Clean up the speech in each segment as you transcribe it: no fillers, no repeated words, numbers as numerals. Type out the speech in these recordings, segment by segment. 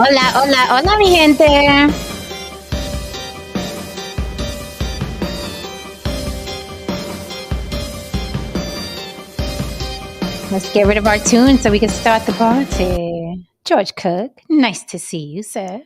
Hola, hola, hola, mi gente. Let's get rid of our tune so we can start the party. George Cook, nice to see you, sir.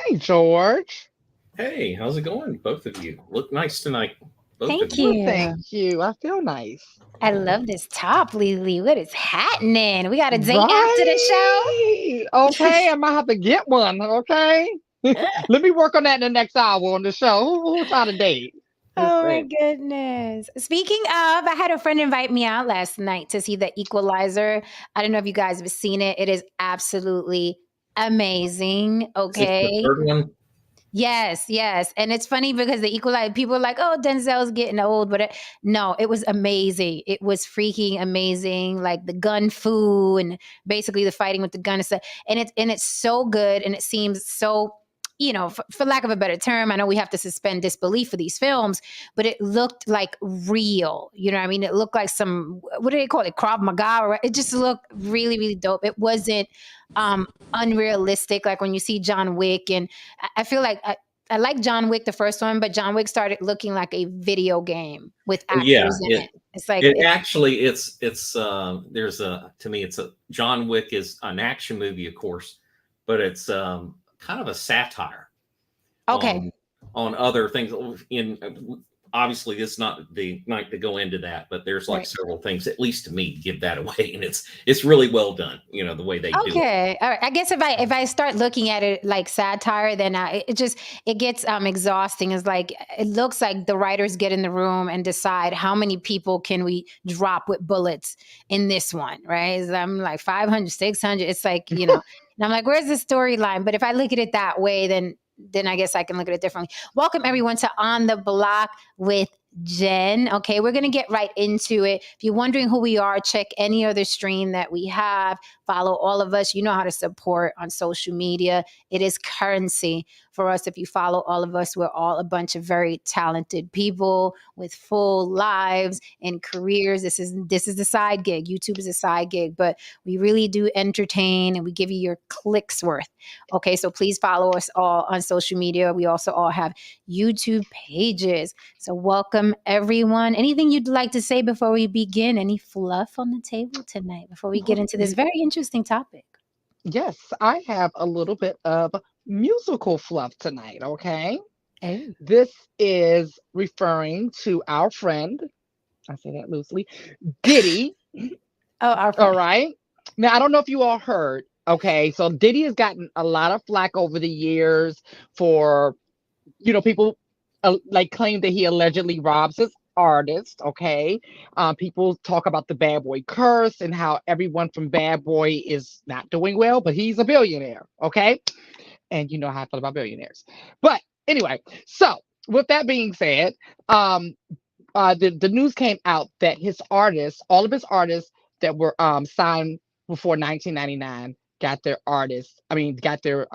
Hey, George. Hey, how's it going? Both of you look nice tonight. Both of Thank you. Well, you. thank you. I feel nice. I love this top, Lily. What is happening? We got a date after the show? Right. Okay, I might have to get one. Okay. Let me work on that in the next hour on the show. Who's on a date? Just Oh my saying. goodness. Speaking of, I had a friend invite me out last night to see The Equalizer. I don't know if you guys have seen it. It is absolutely amazing. Is this the Okay. third one? Yes, yes. And it's funny because The Equalizer, people are like, oh, Denzel's getting old. But no, it was amazing. It was freaking amazing. Like the gun fu and basically the fighting with the gun and stuff. And it's so good. And it seems so, for lack of a better term, I know we have to suspend disbelief for these films, but it looked like real. You know what I mean? It looked like some, what do they call it? Krav Maga. Or it just looked really, really dope. It wasn't unrealistic. Like when you see John Wick, and I feel like I like John Wick, the first one, but John Wick started looking like a video game with Yeah, actors in it. It's like, it actually it's there's a to me it's a John Wick is an action movie, of course, but it's kind of a satire okay. on other things. In obviously, it's not the night to go into that, but there's like Right. several things, at least to me, give that away, and it's really well done. You know the way they do it. Okay. All right. I guess if I start looking at it like satire, then it gets exhausting. It's like it looks like the writers get in the room and decide how many people can we drop with bullets in this one, right? I'm like 500, 600. It's like, and I'm like, where's the storyline? But if I look at it that way, then I guess I can look at it differently. Welcome everyone to On the Block with Jen. Okay, we're going to get right into it. If you're wondering who we are, check any other stream that we have. Follow all of us. You know how to support on social media. It is currency for us. If you follow all of us, we're all a bunch of very talented people with full lives and careers. This is the side gig. YouTube is a side gig, but we really do entertain and we give you your clicks worth. Okay, so please follow us all on social media. We also all have YouTube pages. So welcome everyone. Anything you'd like to say before we begin? Any fluff on the table tonight before we get into this very interesting topic? Yes, I have a little bit of musical fluff tonight. Okay. Oh, This is referring to our friend, I say that loosely, Diddy. our All friend. right. Now, I don't know if you all heard. Okay. So Diddy has gotten a lot of flack over the years for, people like claim that he allegedly robs his artist. Okay. People talk about the bad boy curse and how everyone from Bad Boy is not doing well, but he's a billionaire. Okay. And you know how I feel about billionaires. But anyway, so with that being said, um, the news came out that his artists, all of his artists that were signed before 1999, got their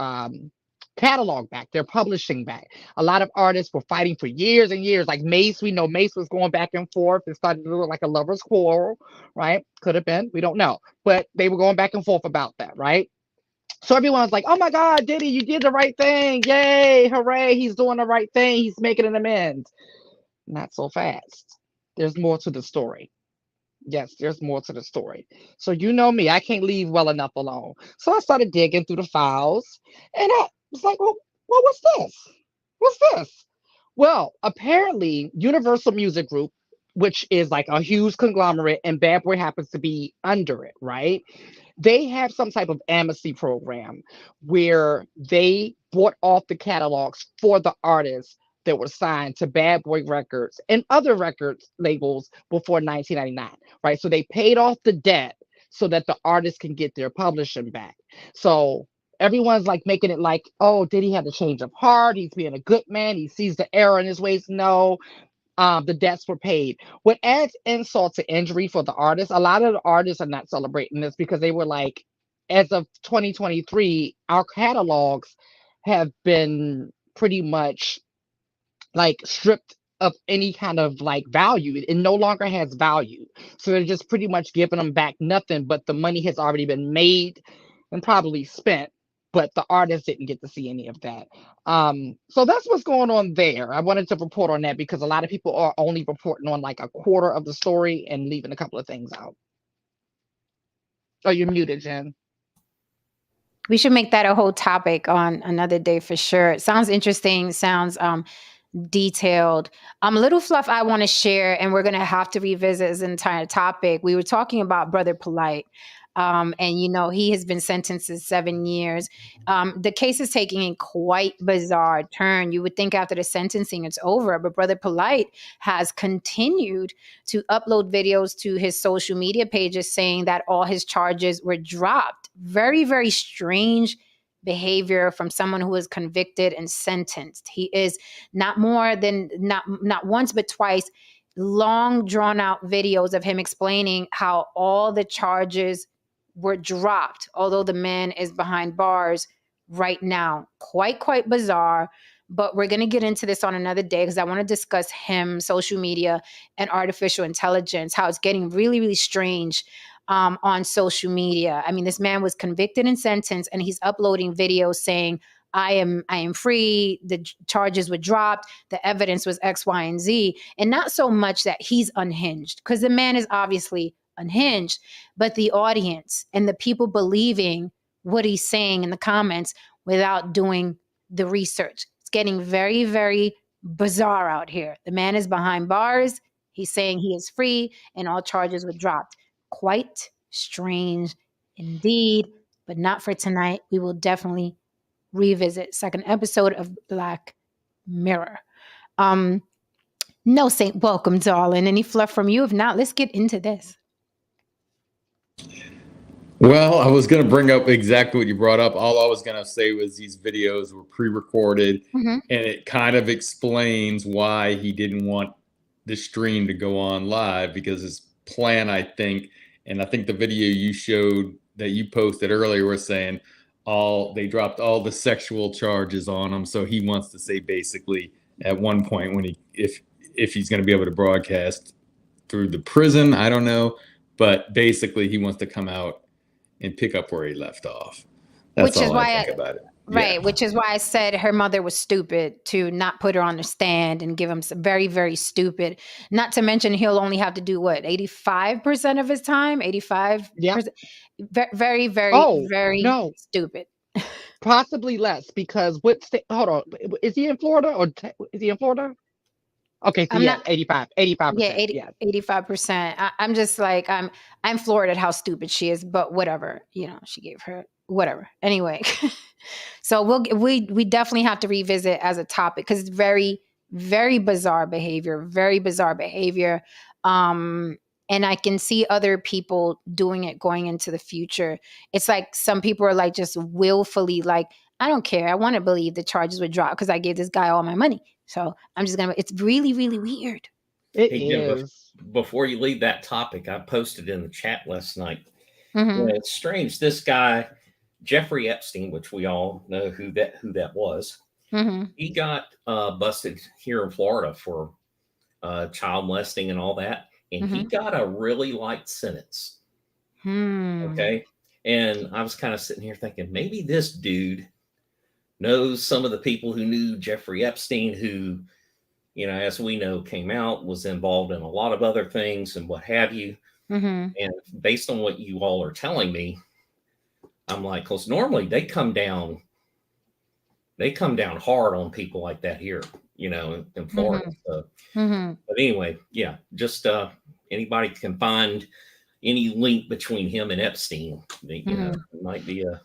catalog back, their publishing back. A lot of artists were fighting for years and years. Like Mace, we know Mace was going back and forth. It started to look like a lover's quarrel, right? Could have been, we don't know, but they were going back and forth about that, right? So everyone's like, "Oh my God, Diddy, you did the right thing! Yay, hooray! He's doing the right thing. He's making an amends." Not so fast. There's more to the story. Yes, there's more to the story. So you know me, I can't leave well enough alone. So I started digging through the files, and I was like, well, what's this? What's this? Well, apparently, Universal Music Group, which is like a huge conglomerate, and Bad Boy happens to be under it, right? They have some type of amnesty program where they bought off the catalogs for the artists that were signed to Bad Boy Records and other records labels before 1999, right? So they paid off the debt so that the artists can get their publishing back. So everyone's like making it like, oh, did he have a change of heart? He's being a good man. He sees the error in his ways. No, the debts were paid. What adds insult to injury for the artists, a lot of the artists are not celebrating this because they were like, as of 2023, our catalogs have been pretty much like stripped of any kind of like value. It no longer has value. So they're just pretty much giving them back nothing, but the money has already been made and probably spent. but the artist didn't get to see any of that. So that's what's going on there. I wanted to report on that because a lot of people are only reporting on like a quarter of the story and leaving a couple of things out. Oh, you're muted, Jen. We should make that a whole topic on another day for sure. It sounds interesting. Sounds detailed. A little fluff I want to share, and we're going to have to revisit this entire topic. We were talking about Brother Polite. And, you know, he has been sentenced to 7 years. The case is taking a quite bizarre turn. You would think after the sentencing it's over, but Brother Polite has continued to upload videos to his social media pages saying that all his charges were dropped. Very, very strange behavior from someone who is convicted and sentenced. He is not once, but twice, long drawn out videos of him explaining how all the charges were dropped, although the man is behind bars right now. Quite bizarre. But we're going to get into this on another day because I want to discuss him, social media, and artificial intelligence, how it's getting really, really strange on social media. I mean, this man was convicted and sentenced, and he's uploading videos saying, I am free. The charges were dropped. The evidence was X, Y, and Z. And not so much that he's unhinged, because the man is obviously unhinged, but the audience and the people believing what he's saying in the comments without doing the research. It's getting very, very bizarre out here. The man is behind bars. He's saying he is free and all charges were dropped. Quite strange indeed, but not for tonight. We will definitely revisit second episode of Black Mirror. No, Saint, welcome, darling. Any fluff from you? If not, let's get into this. Well, I was going to bring up exactly what you brought up. All I was going to say was these videos were pre-recorded, and it kind of explains why he didn't want the stream to go on live, because his plan, I think the video you showed that you posted earlier was saying they dropped all the sexual charges on him. So he wants to say basically at one point when if he's going to be able to broadcast through the prison, I don't know, but basically he wants to come out and pick up where he left off. That's all I think about it. Right, Yeah. which is why I said her mother was stupid to not put her on the stand and give him some very, very stupid. Not to mention he'll only have to do what, 85% of his time? 85%? Yeah. Very, very, very no. stupid. Possibly less, because what state? Hold on, is he in Florida or is he in Florida? Okay, so 85%. Yeah, 85%. I'm just like, I'm floored at how stupid she is, but whatever, she gave her whatever. Anyway, so we definitely have to revisit as a topic because it's very, very bizarre behavior, and I can see other people doing it going into the future. It's like some people are like just willfully like, I don't care. I want to believe the charges would drop because I gave this guy all my money. So I'm just it's really, really weird. It is. Before you leave that topic, I posted in the chat last night. It's strange. This guy, Jeffrey Epstein, which we all know who that was, he got busted here in Florida for child molesting and all that. And he got a really light sentence. Okay. And I was kind of sitting here thinking, maybe this dude knows some of the people who knew Jeffrey Epstein, who, as we know, came out, was involved in a lot of other things and what have you. And based on what you all are telling me, I'm like, because normally they come down hard on people like that here, in Florida. So, but anyway, yeah, just anybody can find any link between him and Epstein. It might be a.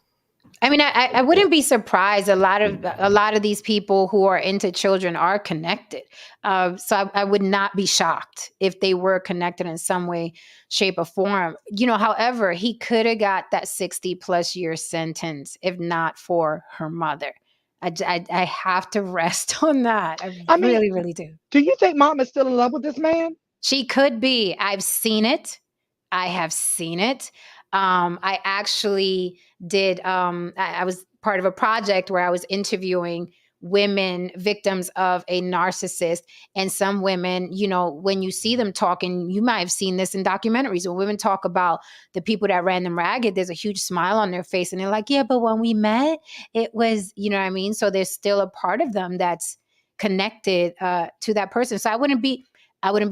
I mean, I wouldn't be surprised. A lot of these people who are into children are connected. So I would not be shocked if they were connected in some way, shape, or form. However, he could have got that 60+ year sentence if not for her mother. I have to rest on that. I really, really do. Do you think mom is still in love with this man? She could be. I've seen it. I have seen it. I actually did. I was part of a project where I was interviewing women victims of a narcissist. And some women, you know, when you see them talking, you might have seen this in documentaries, when women talk about the people that ran them ragged, there's a huge smile on their face and they're like, yeah, but when we met, it was, you know what I mean? So there's still a part of them that's connected to that person. So I wouldn't be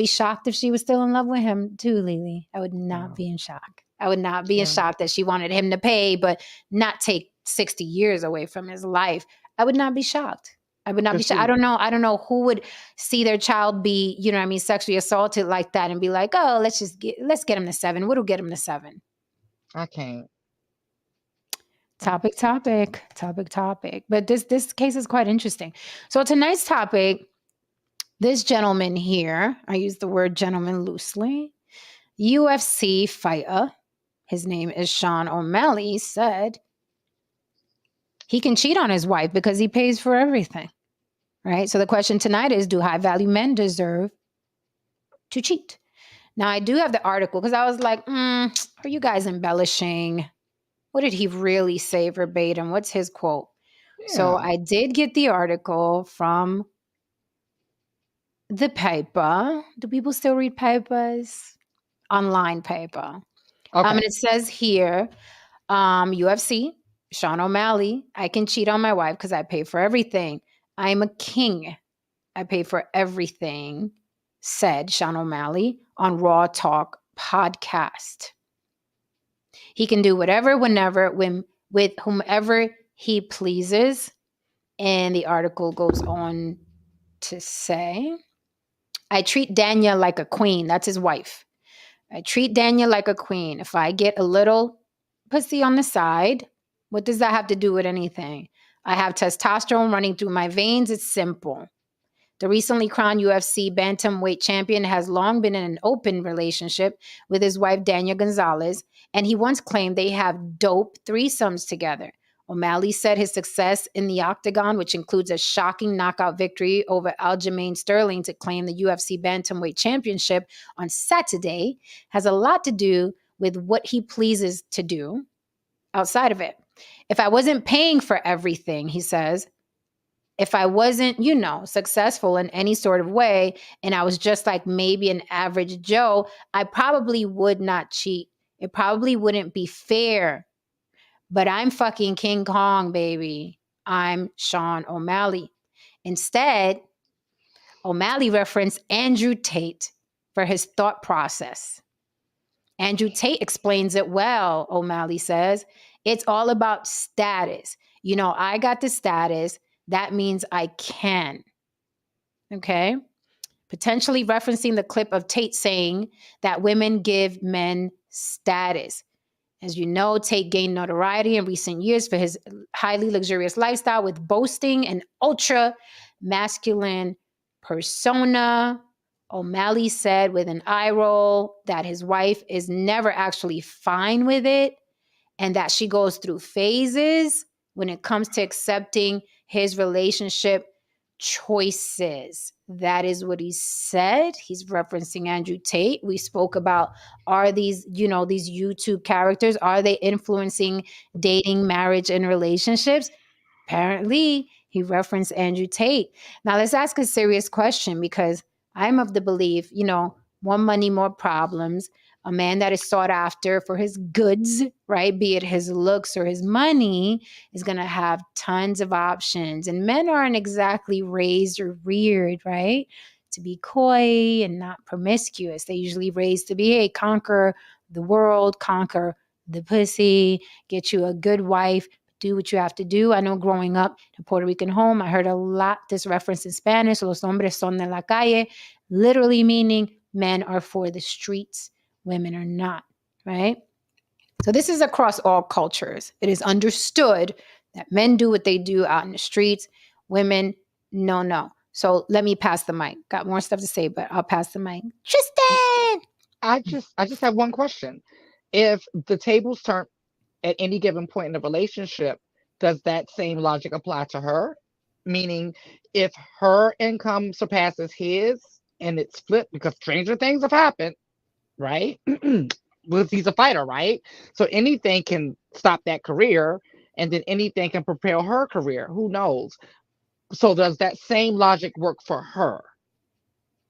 shocked if she was still in love with him too, Lily. I would not be in shock. I would not be in shock that she wanted him to pay, but not take 60 years away from his life. I would not be shocked. I would not be shocked. I don't know who would see their child be, you know what I mean, sexually assaulted like that and be like, oh, let's get him to 7. What'll get him to 7? I can't. Topic. But this case is quite interesting. So tonight's topic, this gentleman here, I use the word gentleman loosely, UFC fighter, his name is Sean O'Malley, said he can cheat on his wife because he pays for everything, right? So the question tonight is, do high-value men deserve to cheat? Now, I do have the article because I was like, are you guys embellishing? What did he really say verbatim? What's his quote? Yeah. So I did get the article from the paper. Do people still read papers? Online paper. Okay. And it says here, UFC, Sean O'Malley, I can cheat on my wife because I pay for everything. I'm a king. I pay for everything, said Sean O'Malley on Raw Talk podcast. He can do whatever, whenever, with whomever he pleases. And the article goes on to say, I treat Danielle like a queen. That's his wife. I treat Danielle like a queen. If I get a little pussy on the side, what does that have to do with anything? I have testosterone running through my veins. It's simple. The recently crowned UFC bantamweight champion has long been in an open relationship with his wife, Danielle Gonzalez, and he once claimed they have dope threesomes together. O'Malley said his success in the octagon, which includes a shocking knockout victory over Aljamain Sterling to claim the UFC bantamweight championship on Saturday, has a lot to do with what he pleases to do outside of it. If I wasn't paying for everything, he says, if I wasn't, successful in any sort of way, and I was just like maybe an average Joe, I probably would not cheat. It probably wouldn't be fair. But I'm fucking King Kong, baby. I'm Sean O'Malley. Instead, O'Malley referenced Andrew Tate for his thought process. Andrew Tate explains it well, O'Malley says. It's all about status. I got the status. That means I can. Okay? Potentially referencing the clip of Tate saying that women give men status. As you know, Tate gained notoriety in recent years for his highly luxurious lifestyle with boasting an ultra masculine persona. O'Malley said with an eye roll that his wife is never actually fine with it and that she goes through phases when it comes to accepting his relationship choices. That is what he said. He's referencing Andrew Tate. We spoke about, are these, these YouTube characters, are they influencing dating, marriage, and relationships? Apparently, he referenced Andrew Tate. Now, let's ask a serious question, because I'm of the belief, more money, more problems. A man that is sought after for his goods, right, be it his looks or his money, is going to have tons of options. And men aren't exactly raised or reared, right, to be coy and not promiscuous. They usually raised to be, hey, conquer the world, conquer the pussy, get you a good wife, do what you have to do. I know growing up in a Puerto Rican home, I heard a lot this reference in Spanish, los hombres son de la calle, literally meaning men are for the streets. Women are not, right? So this is across all cultures. It is understood that men do what they do out in the streets. Women, no. So let me pass the mic. Got more stuff to say, but I'll pass the mic. Tristan! I just have one question. If the tables turn at any given point in the relationship, does that same logic apply to her? Meaning, if her income surpasses his and it's flipped, because stranger things have happened, right? Well, he's a fighter, right? So anything can stop that career, and then anything can propel her career. Who knows? So does that same logic work for her?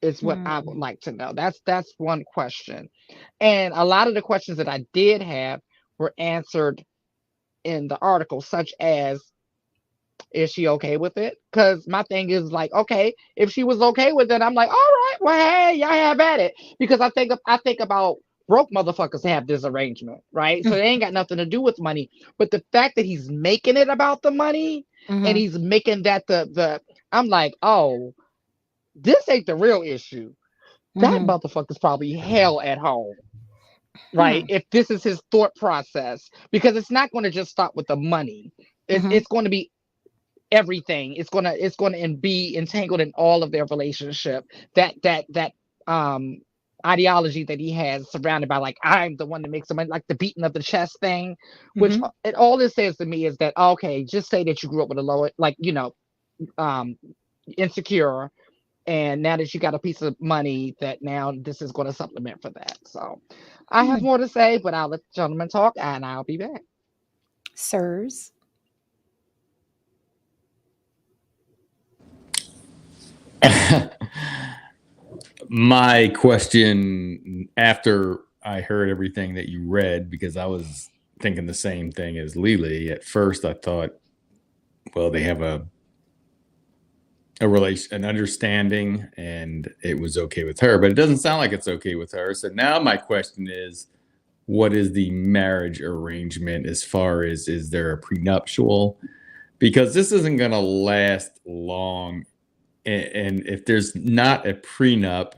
Is what I would like to know. That's one question. And a lot of the questions that I did have were answered in the article, such as, is she okay with it? Because my thing is like, okay, if she was okay with it, I'm like, all right, well, hey, y'all have at it. Because I think about broke motherfuckers have this arrangement, right? So it ain't got nothing to do with money. But the fact that he's making it about the money and he's making that the I'm like, oh, this ain't the real issue. That motherfucker's probably hell at home. Right? If this is his thought process, because it's not going to just stop with the money. It's going to be everything. It's gonna be entangled in all of their relationship. That ideology that he has surrounded by, like, I'm the one that makes the money, like the beating of the chest thing, which it all this says to me is that, okay, just say that you grew up with a low, like, insecure, and now that you got a piece of money, that now this is going to supplement for that. So I have more to say, but I'll let the gentleman talk and I'll be back. Sirs. My question, after I heard everything that you read, because I was thinking the same thing as Lily. At first, I thought, well, they have an understanding, and it was okay with her, but it doesn't sound like it's okay with her. So now my question is, what is the marriage arrangement as far as, is there a prenuptial? Because this isn't going to last long. And if there's not a prenup,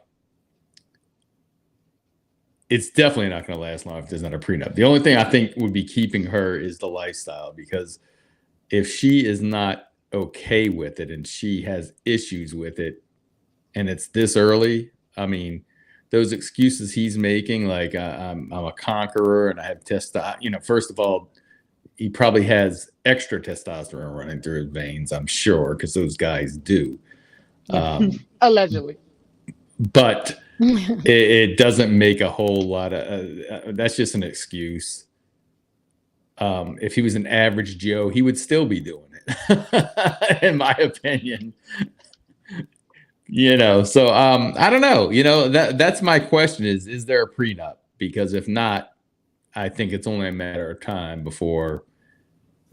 it's definitely not going to last long if there's not a prenup. The only thing I think would be keeping her is the lifestyle, because if she is not okay with it and she has issues with it and it's this early, I mean, those excuses he's making, like, I'm a conqueror and I have testosterone, first of all, he probably has extra testosterone running through his veins, I'm sure, because those guys do. Allegedly. But it doesn't make a whole lot of that's just an excuse. If he was an average Joe, he would still be doing it, in my opinion. So I don't know. That's my question, is there a prenup? Because if not, I think it's only a matter of time before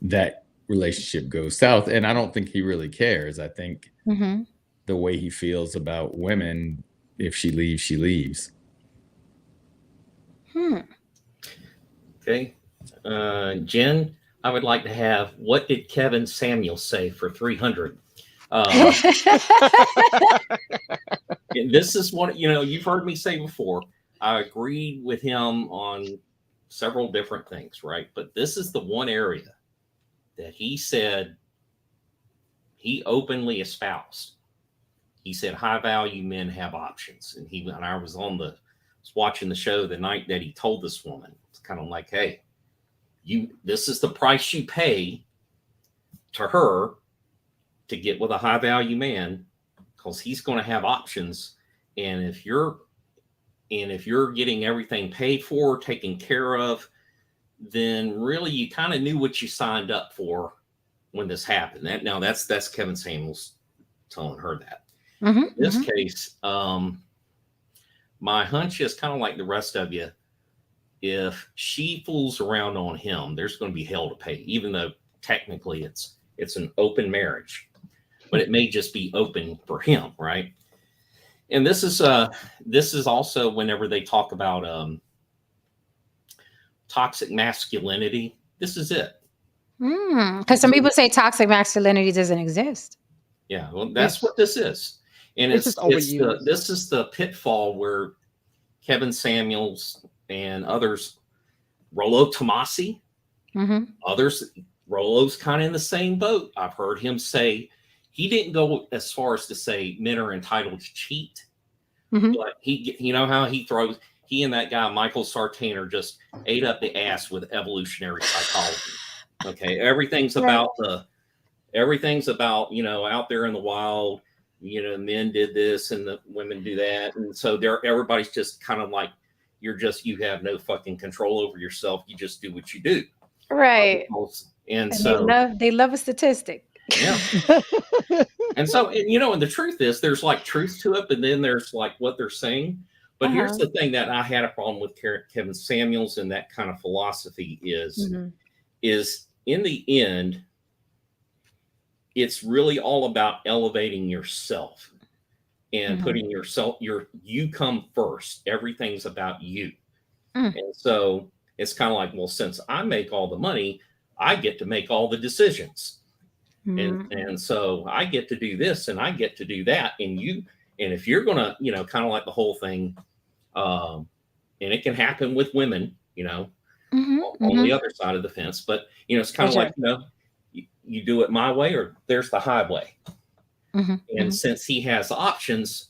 that relationship goes south. And I don't think he really cares. I think the way he feels about women, if she leaves, she leaves. Okay. Jen, I would like to have, what did Kevin Samuel say for 300? This is one, you've heard me say before, I agreed with him on several different things, right? But this is the one area that he said he openly espoused. He said high value men have options. And I was watching the show the night that he told this woman. It's kind of like, hey, this is the price you pay to her to get with a high value man, because he's going to have options. And if you're getting everything paid for, taken care of, then really you kind of knew what you signed up for when this happened. That's Kevin Samuels telling her that. In this case, my hunch is kind of like the rest of you. If she fools around on him, there's going to be hell to pay, even though technically it's an open marriage, but it may just be open for him, right? And this is also whenever they talk about toxic masculinity, this is it. Because some people say toxic masculinity doesn't exist. Yeah, well, that's what this is. And this is the pitfall where Kevin Samuels and others, Rollo Tomasi, others, Rollo's kind of in the same boat. I've heard him say, he didn't go as far as to say men are entitled to cheat, but how he and that guy, Michael Sartain, just ate up the ass with evolutionary psychology. Okay. Everything's about, out there in the wild, men did this and the women do that. And so everybody's just kind of like, you have no fucking control over yourself. You just do what you do. Right. And so they love a statistic. Yeah. And so, and the truth is, there's like truth to it, but then there's like what they're saying. But here's the thing that I had a problem with Kevin Samuels and that kind of philosophy is in the end, it's really all about elevating yourself and putting yourself, you come first. Everything's about you. And so it's kind of like, well, since I make all the money, I get to make all the decisions. And so I get to do this and I get to do that. And if you're going to, kind of like the whole thing, and it can happen with women, on the other side of the fence, but it's kind of like, you do it my way or there's the highway. And since he has options,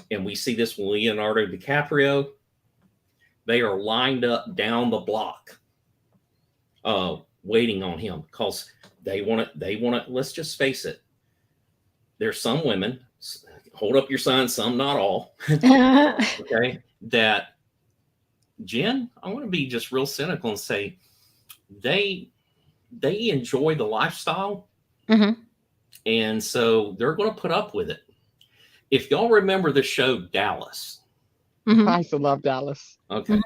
and we see this with Leonardo DiCaprio, they are lined up down the block, waiting on him because they want to, let's just face it. There's some women, hold up your sign, some, not all. Okay. That Jen, I want to be just real cynical and say they enjoy the lifestyle. And so they're going to put up with it. If y'all remember the show Dallas. I used to love Dallas. Okay.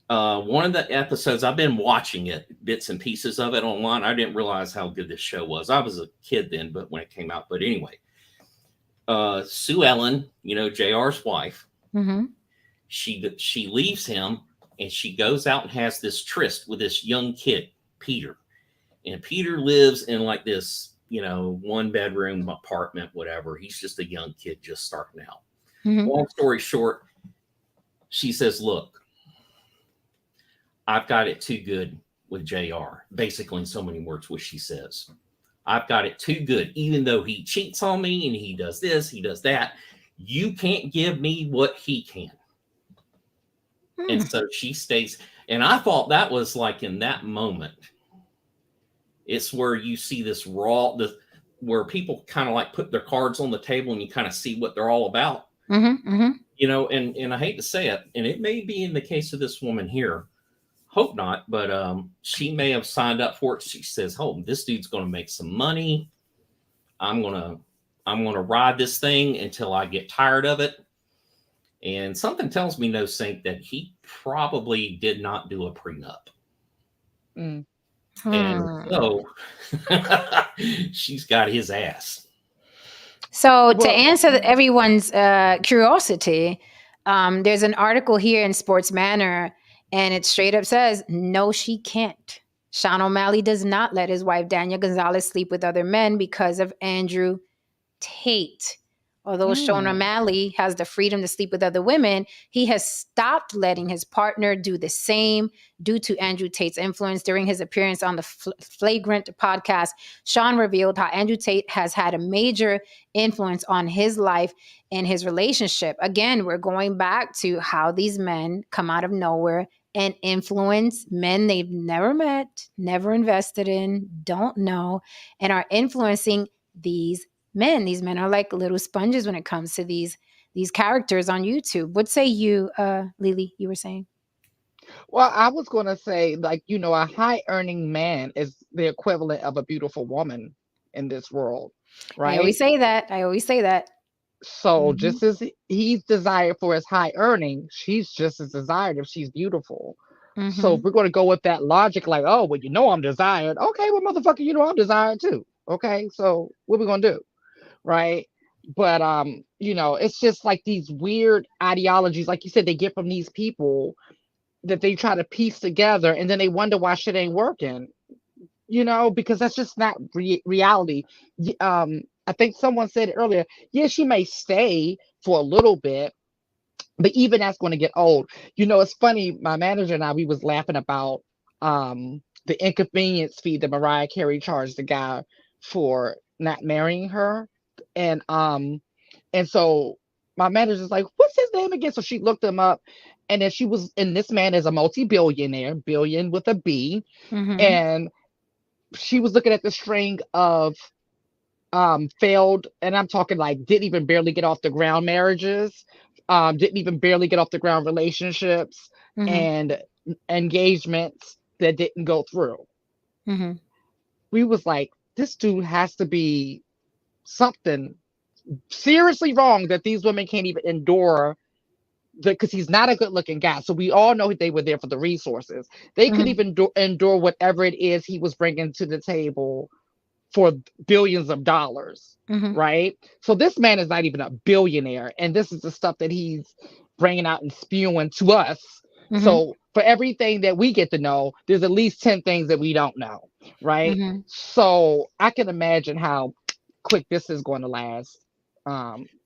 One of the episodes, I've been watching it, bits and pieces of it online. I didn't realize how good this show was. I was a kid then, but when it came out, but anyway, Sue Ellen, JR's wife, she leaves him and she goes out and has this tryst with this young kid, Peter. And Peter lives in like this, 1-bedroom apartment, whatever. He's just a young kid just starting out. Long story short, she says, look, I've got it too good with JR. Basically, in so many words, what she says. I've got it too good. Even though he cheats on me and he does this, he does that, you can't give me what he can. And so she stays. And I thought that was like in that moment, it's where you see this raw, where people kind of like put their cards on the table and you kind of see what they're all about. And I hate to say it, and it may be in the case of this woman here, hope not, but she may have signed up for it. She says, oh, this dude's going to make some money. I'm going to ride this thing until I get tired of it. And something tells me, no sync, that he probably did not do a prenup. And so she's got his ass. So to answer everyone's curiosity, there's an article here in Sports Manor, and it straight up says, no, she can't. Sean O'Malley does not let his wife, Danielle Gonzalez, sleep with other men because of Andrew Tate. Although Sean O'Malley has the freedom to sleep with other women, he has stopped letting his partner do the same due to Andrew Tate's influence. During his appearance on the Flagrant podcast, Sean revealed how Andrew Tate has had a major influence on his life and his relationship. Again, we're going back to how these men come out of nowhere and influence men they've never met, never invested in, don't know, and are influencing these men. These men are like little sponges when it comes to these characters on YouTube. What say you, Lily, you were saying? Well, I was going to say, like, a high earning man is the equivalent of a beautiful woman in this world, right? I always say that. So just as he's desired for his high earning, she's just as desired if she's beautiful. So if we're going to go with that logic, like, oh, well, I'm desired. Okay, well, motherfucker, I'm desired too. Okay, so what are we going to do? Right. But, it's just like these weird ideologies, like you said, they get from these people that they try to piece together, and then they wonder why shit ain't working, because that's just not reality. I think someone said earlier, yeah, she may stay for a little bit, but even that's going to get old. It's funny. My manager and I, we was laughing about the inconvenience fee that Mariah Carey charged the guy for not marrying her. And so my manager's like, what's his name again? So she looked him up, and then this man is a multi-billionaire, billion with a B. And she was looking at the string of failed, and I'm talking like didn't even barely get off the ground marriages, didn't even barely get off the ground relationships, and engagements that didn't go through. We was like, this dude has to be something seriously wrong that these women can't even endure, because he's not a good looking guy. So we all know they were there for the resources. They could even endure whatever it is he was bringing to the table for billions of dollars, right? So this man is not even a billionaire, and this is the stuff that he's bringing out and spewing to us. So for everything that we get to know, there's at least 10 things that we don't know, right? So I can imagine how quick this is going to last,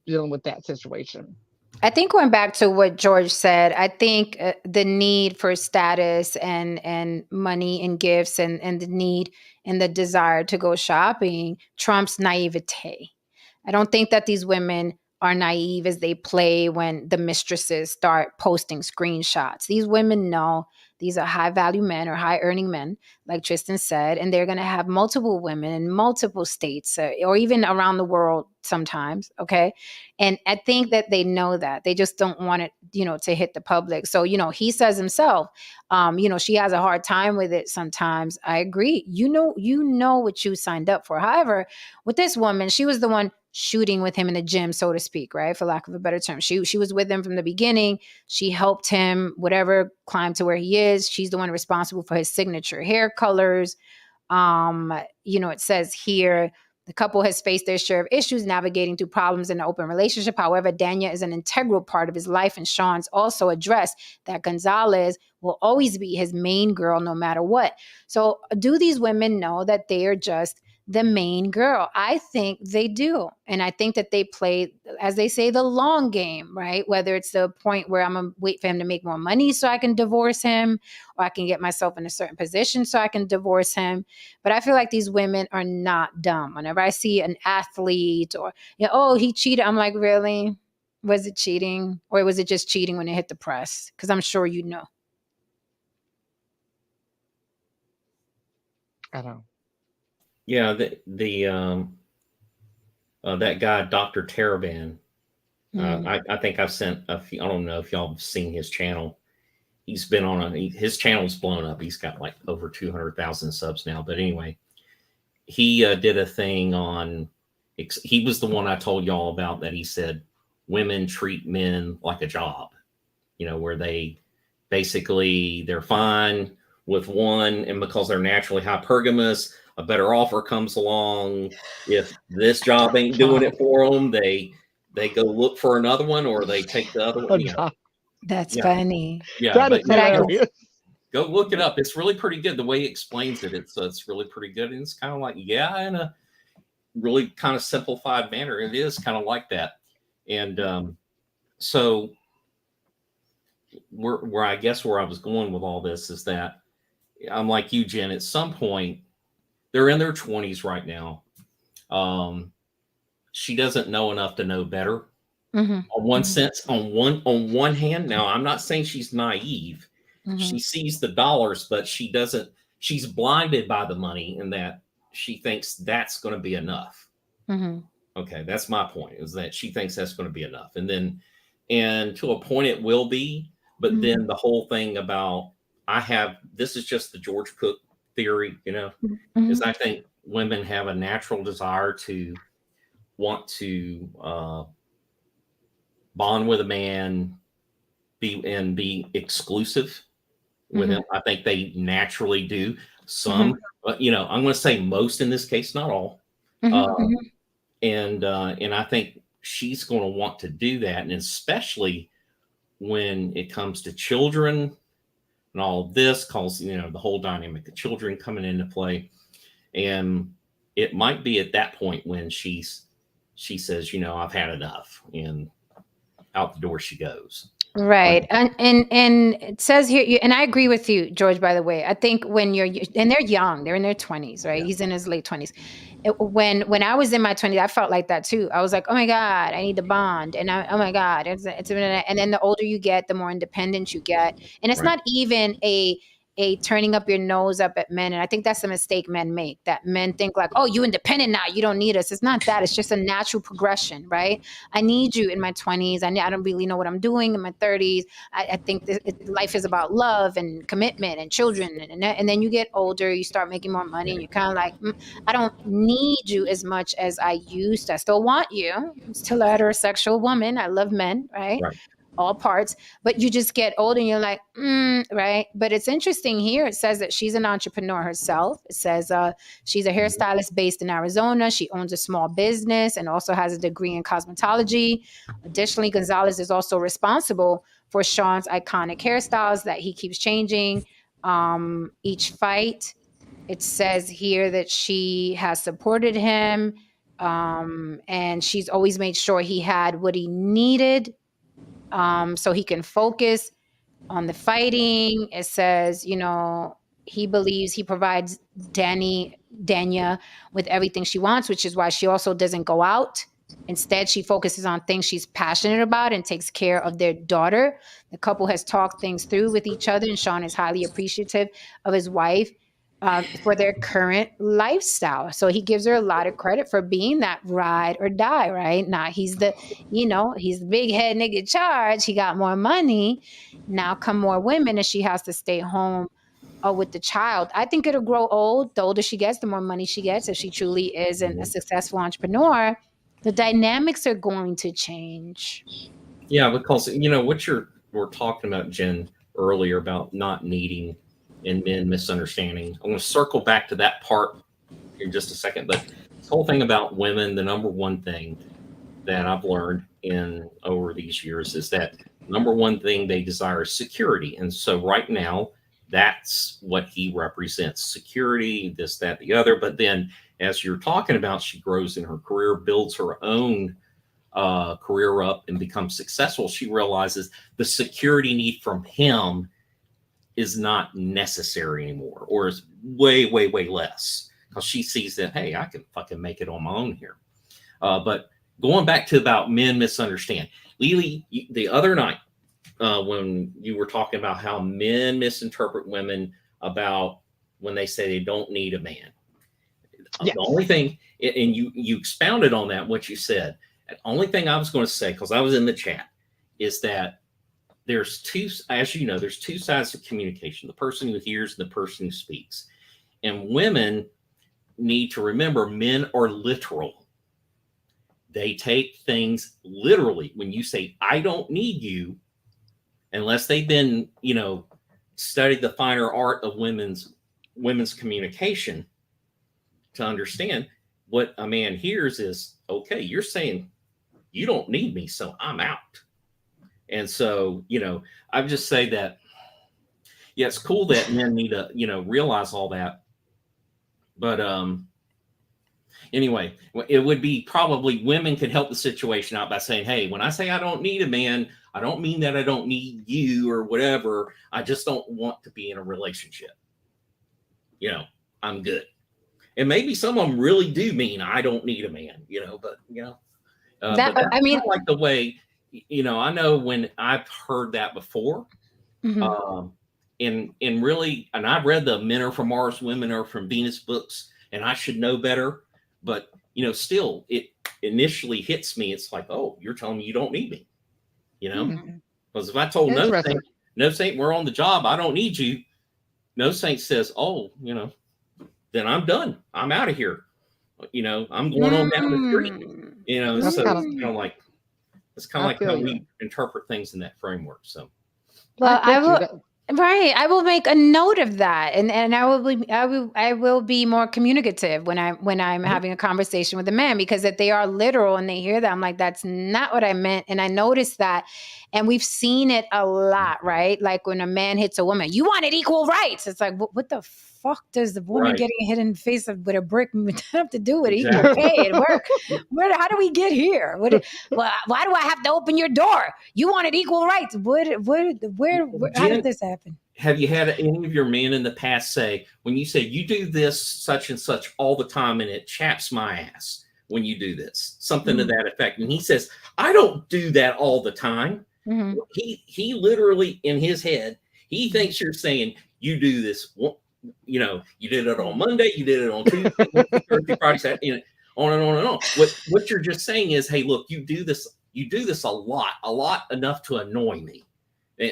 dealing with that situation. I think going back to what George said, I think the need for status and money and gifts and the need and the desire to go shopping trumps naivete. I don't think that these women are naive as they play when the mistresses start posting screenshots. These women know these are high value men or high earning men, like Tristan said, and they're going to have multiple women in multiple states or even around the world sometimes. Okay. And I think that they know that. They just don't want it, to hit the public. So, he says himself, she has a hard time with it sometimes. I agree. You know what you signed up for. However, with this woman, she was the one shooting with him in the gym, so to speak, right? For lack of a better term. She was with him from the beginning. She helped him, whatever, climb to where he is. She's the one responsible for his signature hair colors. It says here, the couple has faced their share of issues navigating through problems in an open relationship. However, Danya is an integral part of his life, and Sean's also addressed that Gonzalez will always be his main girl no matter what. So do these women know that they are just the main girl? I think they do. And I think that they play, as they say, the long game, right? Whether it's the point where I'm going to wait for him to make more money so I can divorce him, or I can get myself in a certain position so I can divorce him. But I feel like these women are not dumb. Whenever I see an athlete or, oh, he cheated, I'm like, really? Was it cheating? Or was it just cheating when it hit the press? Because I'm sure you know. I don't. Yeah, that guy, Dr. Taraban, I think I've sent a few. I don't know if y'all have seen his channel. He's been on his channel's blown up. He's got like over 200,000 subs now. But anyway, he did a thing on. He was the one I told y'all about that. He said women treat men like a job, where they basically they're fine with one, and because they're naturally hypergamous, a better offer comes along. If this job ain't doing it for them, they go look for another one, or they take the other one. That's funny. Yeah, that is hilarious. Go look it up. It's really pretty good. The way he explains it, it's really pretty good, and it's kind of like in a really kind of simplified manner. It is kind of like that, and so where I guess where I was going with all this is that I'm like you, Jen. At some point, they're in their 20s right now. She doesn't know enough to know better. On one hand, now I'm not saying she's naive. She sees the dollars, but she's blinded by the money, in that she thinks that's going to be enough. Okay. That's my point, is that she thinks that's going to be enough. And to a point it will be, but then the whole thing about, this is just the George Cook theory, is I think women have a natural desire to want to bond with a man, be exclusive with him. I think they naturally do. Some, but I'm going to say most in this case, not all. And I think she's going to want to do that, and especially when it comes to children and all of this, calls the whole dynamic of children coming into play. And it might be at that point when she says, I've had enough, and out the door she goes. Right. And it says here, and I agree with you, George, by the way. I think when and they're young, they're in their 20s, right? Yeah. He's in his late 20s. When I was in my 20s, I felt like that too. I was like, oh my God, I need to bond. And oh my God. And then the older you get, the more independent you get. And it's not even a a turning up your nose up at men. And I think that's the mistake men make, that men think like, oh, you independent now, you don't need us. It's not that. It's just a natural progression, right? I need you in my 20s. I don't really know what I'm doing in my 30s. I think life is about love and commitment and children. And then you get older, you start making more money, and you're kind of like, I don't need you as much as I used to. I still want you. I'm still a heterosexual woman. I love men, right? All parts, but you just get older and you're like, right? But it's interesting here. It says that she's an entrepreneur herself. It says she's a hairstylist based in Arizona. She owns a small business and also has a degree in cosmetology. Additionally, Gonzalez is also responsible for Sean's iconic hairstyles that he keeps changing each fight. It says here that she has supported him and she's always made sure he had what he needed so he can focus on the fighting. It says, he believes he provides Danya with everything she wants, which is why she also doesn't go out. Instead, she focuses on things she's passionate about and takes care of their daughter. The couple has talked things through with each other, and Sean is highly appreciative of his wife for their current lifestyle. So he gives her a lot of credit for being that ride or die, right? Now he's the big head nigga in charge. He got more money. Now come more women and she has to stay home with the child. I think it'll grow old. The older she gets, the more money she gets. If she truly is a successful entrepreneur, the dynamics are going to change. Yeah, because, what we're talking about, Jen, earlier about not needing and men misunderstanding. I'm going to circle back to that part in just a second. But this whole thing about women, the number one thing that I've learned over these years is that number one thing they desire is security. And so right now, that's what he represents: security, this, that, the other. But then, as you're talking about, she grows in her career, builds her own career up, and becomes successful. She realizes the security need from him is not necessary anymore, or is way, way, way less, because she sees that, hey, I can fucking make it on my own here. But going back to about men misunderstand, Lily, the other night when you were talking about how men misinterpret women about when they say they don't need a man. Yes. The only thing, and you expounded on that, what you said. The only thing I was going to say, because I was in the chat, is that there's two sides of communication: the person who hears and the person who speaks. And women need to remember, men are literal. They take things literally. When you say, I don't need you, unless they've been, studied the finer art of women's communication to understand, what a man hears is, okay, you're saying you don't need me, so I'm out. And so, I would just say that, yeah, it's cool that men need to, realize all that. But anyway, it would be probably women could help the situation out by saying, hey, when I say I don't need a man, I don't mean that I don't need you or whatever. I just don't want to be in a relationship. I'm good. And maybe some of them really do mean I don't need a man, but, but that's not like the way, I know when I've heard that before, and really, and I've read the Men Are From Mars, Women Are From Venus books, and I should know better. But, still, it initially hits me. It's like, oh, you're telling me you don't need me, because if I told no saint, we're on the job, I don't need you. No saint says, oh, then I'm done. I'm out of here. I'm going on down the street. So it's kind of like how we interpret things in that framework. So, well, I will make a note of that, and I will be more communicative when I'm having a conversation with a man, because if they are literal and they hear that, I'm like, that's not what I meant. And I noticed that, and we've seen it a lot, right? Like when a man hits a woman, you wanted equal rights. It's like, what the fuck does the woman getting hit in the face with a brick have to do with equal pay and work? How do we get here? Why do I have to open your door? You wanted equal rights. Where how did this happen? Have you had any of your men in the past say, when you say you do this such and such all the time and it chaps my ass when you do this, something to that effect? And he says, I don't do that all the time. He literally, in his head, He thinks you're saying you do this. You know, you did it on Monday, you did it on Tuesday, Thursday, Friday, Saturday, on and on and on. What you're just saying is, hey, look, you do this a lot enough to annoy me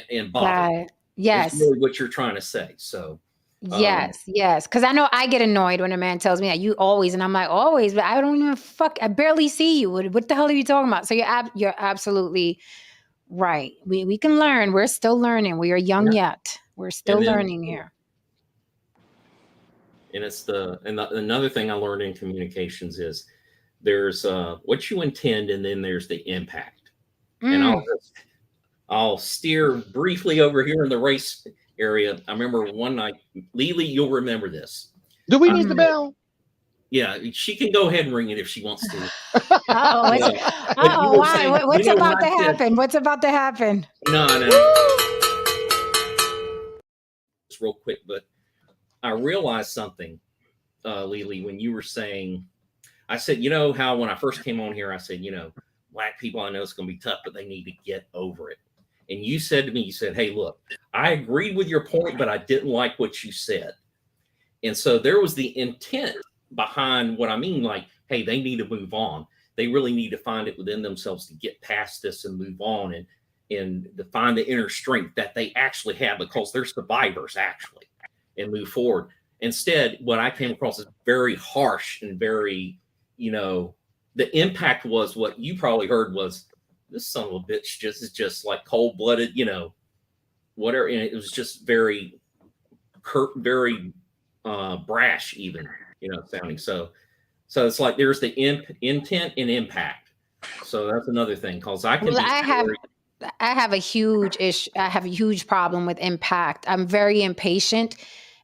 and bother me. Yes. That's really what you're trying to say. So yes. Because I know I get annoyed when a man tells me that you always, and I'm like, always, but I don't even I barely see you. What the hell are you talking about? So you're absolutely right. We can learn. We're still learning. We are young yet. We're still learning here. And it's another thing I learned in communications is there's what you intend, and then there's the impact. And I'll steer briefly over here in the race area. I remember one night, Lily, you'll remember this. Do we need the bell? Yeah, she can go ahead and ring it if she wants to. Why? What's about to happen? What's about to happen? No. Just real quick, but I realized something, Lily, when you were saying, I said, you know how when I first came on here, I said, you know, Black people, I know it's going to be tough, but they need to get over it. And you said to me, you said, hey, look, I agreed with your point, but I didn't like what you said. And so there was the intent behind what I mean, like, hey, they need to move on. They really need to find it within themselves to get past this and move on and to find the inner strength that they actually have, because they're survivors actually, and move forward. Instead, what I came across is very harsh and very, you know, the impact was what you probably heard was, this son of a bitch is just like cold-blooded, you know, whatever. And it was just very brash even, you know, sounding. So it's like there's the intent and impact. So that's another thing, because I have a huge issue. I have a huge problem with impact. I'm very impatient.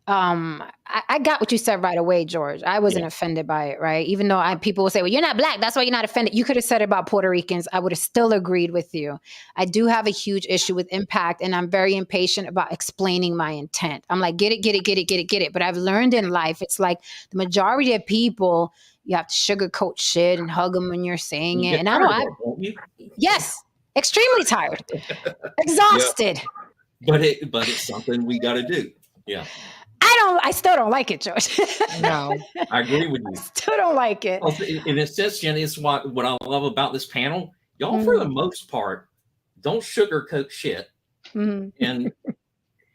I got what you said right away, George. I wasn't offended by it, right? Even though people will say, well, you're not Black, that's why you're not offended. You could have said it about Puerto Ricans. I would have still agreed with you. I do have a huge issue with impact, and I'm very impatient about explaining my intent. I'm like, get it. But I've learned in life, it's like the majority of people, you have to sugarcoat shit and hug them when you're saying it. And yes, extremely tired, exhausted. But it's something we got to do. Yeah. I still don't like it, George. No. I agree with you. Still don't like it. In a sense, Jenny, it's what I love about this panel. Y'all, for the most part, don't sugarcoat shit. And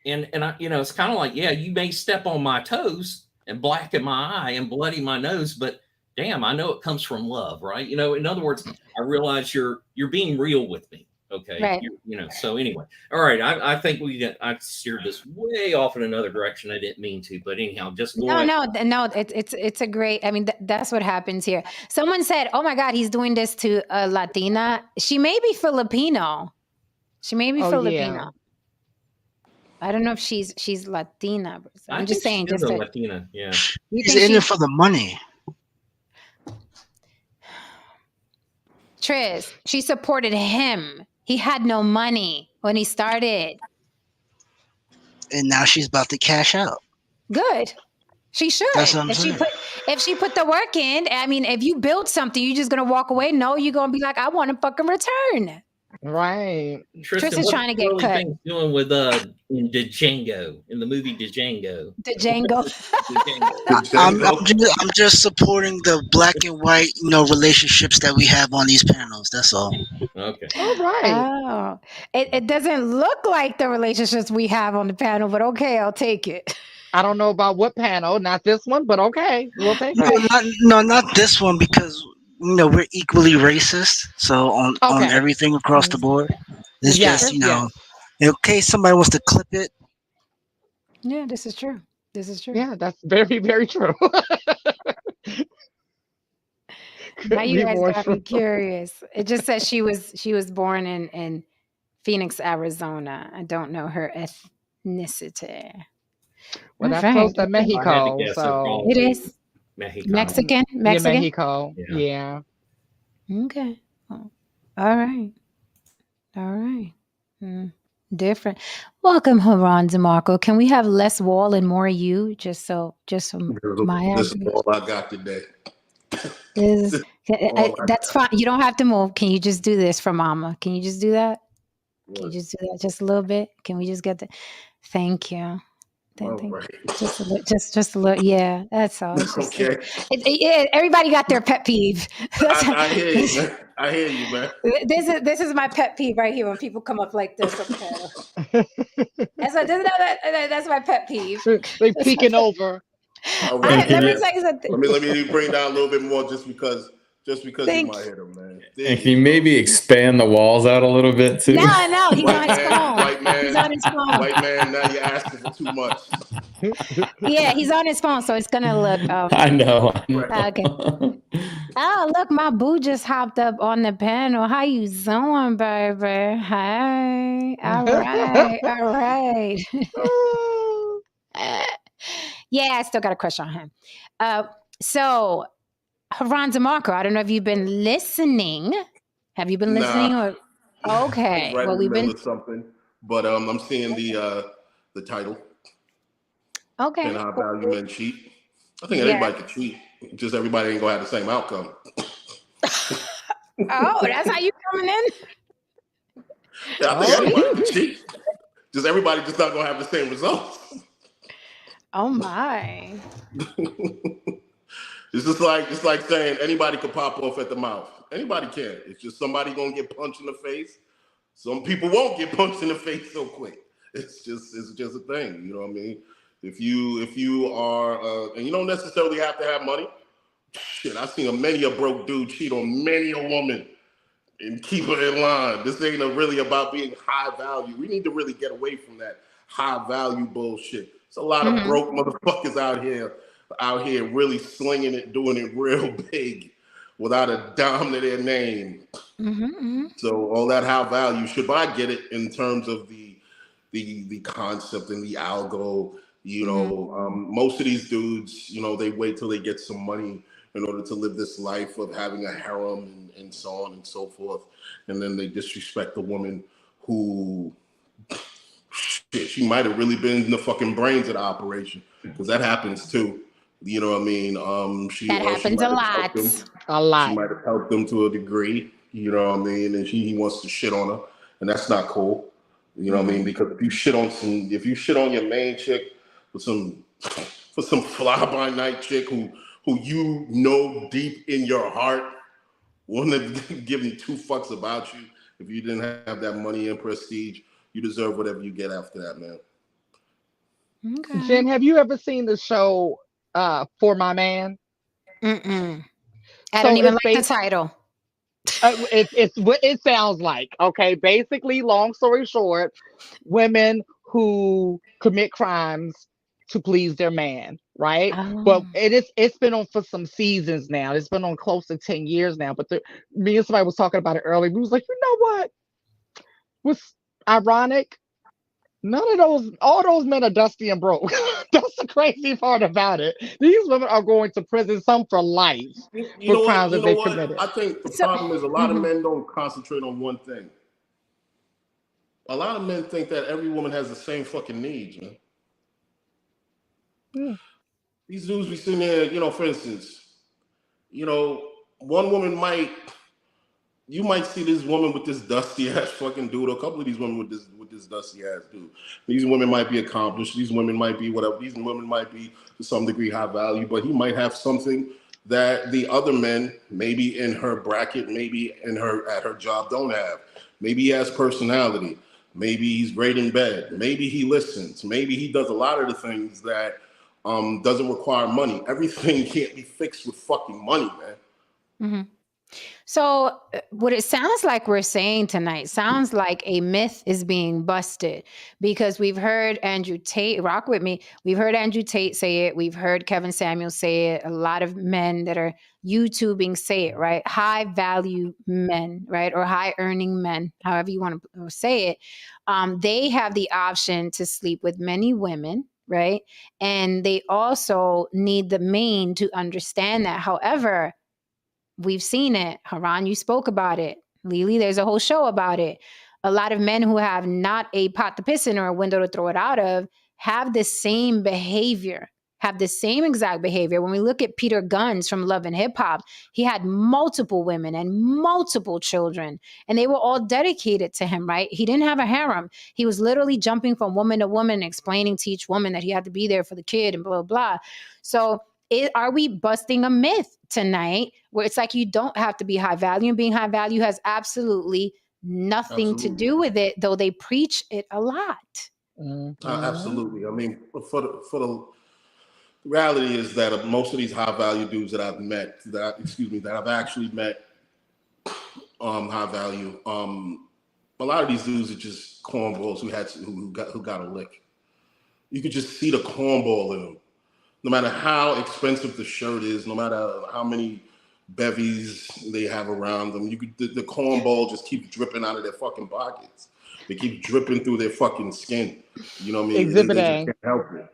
I, you know, it's kind of like, yeah, you may step on my toes and blacken my eye and bloody my nose, but damn, I know it comes from love, right? You know, in other words, I realize you're being real with me. Okay. Right. You know, so anyway, all right. I think I steered this way off in another direction. I didn't mean to, but anyhow, just no. It's a great, I mean, that's what happens here. Someone said, oh my God, he's doing this to a Latina. She may be Filipino. Filipino. Yeah. I don't know if she's Latina. I'm just saying. She's a Latina. Yeah. He's in it for the money. Triz, she supported him. He had no money when he started. And now she's about to cash out. Good. She should. That's what I'm saying. If she put the work in, I mean, if you build something, you're just going to walk away. No, you're going to be like, I want a fucking return. Right. Tristan, is trying to get cut. Doing with in Django, in the movie Django. I'm just supporting the black and white, you know, relationships that we have on these panels. That's all. Okay. All right. Oh, it doesn't look like the relationships we have on the panel, but okay, I'll take it. I don't know about what panel, not this one, but okay, we'll take it. Not this one, because you know we're equally racist. So on everything across the board, it's just in case somebody wants to clip it. Yeah, this is true. Yeah, that's very, very true. Now you guys got me curious. It just says she was born in Phoenix, Arizona. I don't know her ethnicity. Well, that's close to Mexico, so it is Mexican. Yeah, Mexico. Yeah. Okay. Oh, all right. Different. Welcome, Haran DeMarco. Can we have less wall and more you? Just from my This is all I got today. That's fine. You don't have to move. Can you just do this for Mama? Can you just do that? Can you just do that just a little bit? Can we just get the? Thank you. Right. Just a little. Yeah, that's all. It's just, Okay. yeah, everybody got their pet peeve. I hear you, man. I hear you, man. This is my pet peeve right here when people come up like this. Okay. That's my pet peeve. They peeking over. All right. Let me tell you something. Let me bring down a little bit more just because you might hit him, man. And can you maybe expand the walls out a little bit too? No, he's on his phone. White man, he's on his phone. White man, now you're asking for too much. Yeah, he's on his phone, so it's gonna look. I know. Okay. Oh, look, my boo just hopped up on the panel. How you doing, baby? Hey. All right. Yeah, I still got a crush on him. So, Haran DeMarco, I don't know if you've been listening. Have you been listening? Nah. Or okay. Right Well, in we've the middle been of something, but I'm seeing the title. okay. And how value men cheat. I think everybody can cheat. Just everybody ain't gonna have the same outcome. Oh, that's how you coming in? Yeah, I think everybody can cheat. Just everybody just not gonna have the same results. Oh my. It's just like saying anybody could pop off at the mouth. Anybody can. It's just somebody gonna get punched in the face. Some people won't get punched in the face so quick. It's just a thing. You know what I mean? If you are and you don't necessarily have to have money. Shit, I've seen many a broke dude cheat on many a woman and keep her in line. This ain't really about being high value. We need to really get away from that high value bullshit. There's a lot of broke motherfuckers out here really slinging it, doing it real big without a dime to their name. So all that high value shit, but I get it in terms of the concept and the algo. You know, most of these dudes, you know, they wait till they get some money in order to live this life of having a harem and so on and so forth. And then they disrespect the woman who, shit, she might have really been the fucking brains of the operation, because that happens too. You know what I mean? That happens a lot. She might have helped them to a degree. You know what I mean? And he wants to shit on her, and that's not cool. You know what I mean? Because if you shit on your main chick for some fly by night chick who you know deep in your heart wouldn't give two fucks about you, if you didn't have that money and prestige, you deserve whatever you get after that, man. Okay. Jen, have you ever seen the show For My Man? I don't even like the title. It's what it sounds like. Okay, basically, long story short, women who commit crimes to please their man, right? But it's been on for some seasons now. It's been on close to 10 years now. But me and somebody was talking about it earlier. We was like, you know what? What's ironic? All those men are dusty and broke. That's the crazy part about it. These women are going to prison, some for life, for crimes that they committed. I think the problem is a lot of men don't concentrate on one thing. A lot of men think that every woman has the same fucking needs, man. These dudes be sitting there, you know, for instance, you know, one woman you might see this woman with this dusty ass fucking dude, or a couple of these women with this dusty ass dude. These women might be accomplished. These women might be whatever. These women might be to some degree high value, but he might have something that the other men, maybe in her bracket, maybe at her job, don't have. Maybe he has personality. Maybe he's great in bed. Maybe he listens. Maybe he does a lot of the things that doesn't require money. Everything can't be fixed with fucking money, man. So what it sounds like we're saying tonight sounds like a myth is being busted, because we've heard Andrew Tate, rock with me. We've heard Andrew Tate say it. We've heard Kevin Samuels say it. A lot of men that are YouTubing say it, right? High value men, right? Or high earning men, however you want to say it. They have the option to sleep with many women, right? And they also need the main to understand that. However, we've seen it. Haran, you spoke about it. Lily, there's a whole show about it. A lot of men who have not a pot to piss in or a window to throw it out of have the same behavior, have the same exact behavior. When we look at Peter Gunz from Love and Hip Hop, he had multiple women and multiple children, and they were all dedicated to him, right? He didn't have a harem. He was literally jumping from woman to woman, explaining to each woman that he had to be there for the kid and blah, blah. So are we busting a myth tonight where it's like you don't have to be high value, and being high value has absolutely nothing to do with it, though they preach it a lot? Absolutely. I mean, for the reality is that most of these high value dudes that I've met, that I've actually met, high value, a lot of these dudes are just cornballs who got a lick. You could just see the cornball in them. No matter how expensive the shirt is, no matter how many bevies they have around them, the cornball just keeps dripping out of their fucking pockets. They keep dripping through their fucking skin. You know what I mean? Exhibit they A. just can't help it.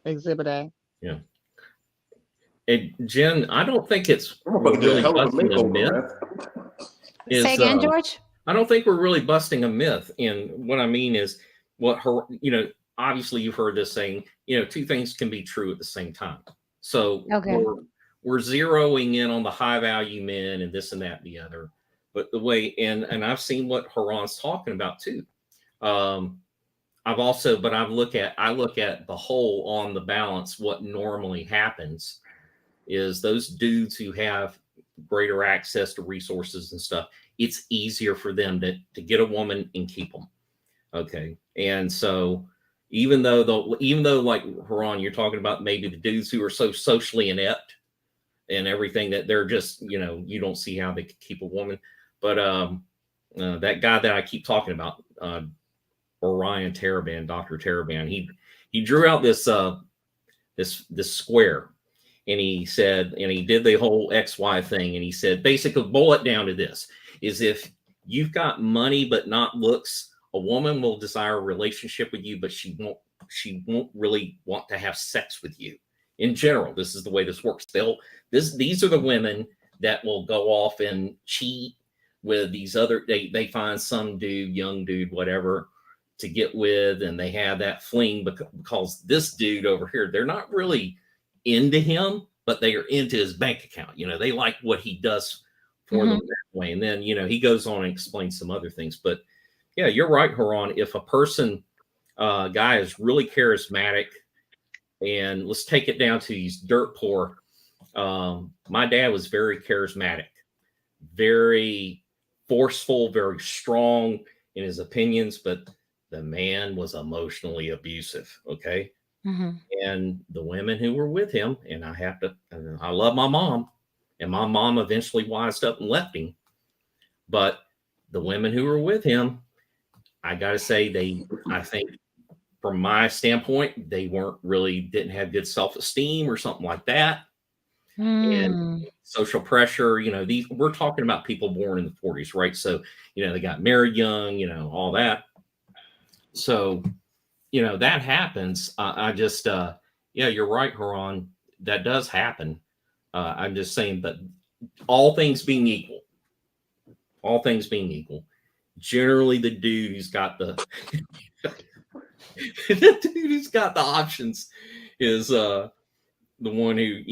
Exhibit A. Yeah. And Jen, I don't think it's really busting a myth. Say again, George? I don't think we're really busting a myth. And what I mean is obviously you've heard this saying, two things can be true at the same time. So we're zeroing in on the high value men and this and that and the other. But the way, and I've seen what Haran's talking about too. I look at the whole on the balance. What normally happens is those dudes who have greater access to resources and stuff, it's easier for them to get a woman and keep them. Okay. And so even though like Haran, you're talking about maybe the dudes who are so socially inept and everything that they're just, you don't see how they could keep a woman. But that guy that I keep talking about, Orion Taraban, Dr. Taraban, he drew out this square, and he said, and he did the whole XY thing, and he said, basically boil it down to this, is if you've got money but not looks, a woman will desire a relationship with you, but she won't really want to have sex with you. In general, this is the way this works. These are the women that will go off and cheat with these other, they find some dude, young dude, whatever, to get with, and they have that fling because this dude over here, they're not really into him, but they are into his bank account. They like what he does for them that way. And then, he goes on and explains some other things. But yeah, you're right, Haran. If a person, guy is really charismatic, and let's take it down to he's dirt poor. My dad was very charismatic, very forceful, very strong in his opinions, but the man was emotionally abusive. Okay. And the women who were with him, and I love my mom, and my mom eventually wised up and left him. But the women who were with him, I got to say, I think from my standpoint, they didn't have good self-esteem or something like that. And social pressure, we're talking about people born in the 40s, right? So, they got married young, all that. So, that happens. You're right, Haran. That does happen. I'm just saying, but all things being equal, generally the dude who's got the options is the one who,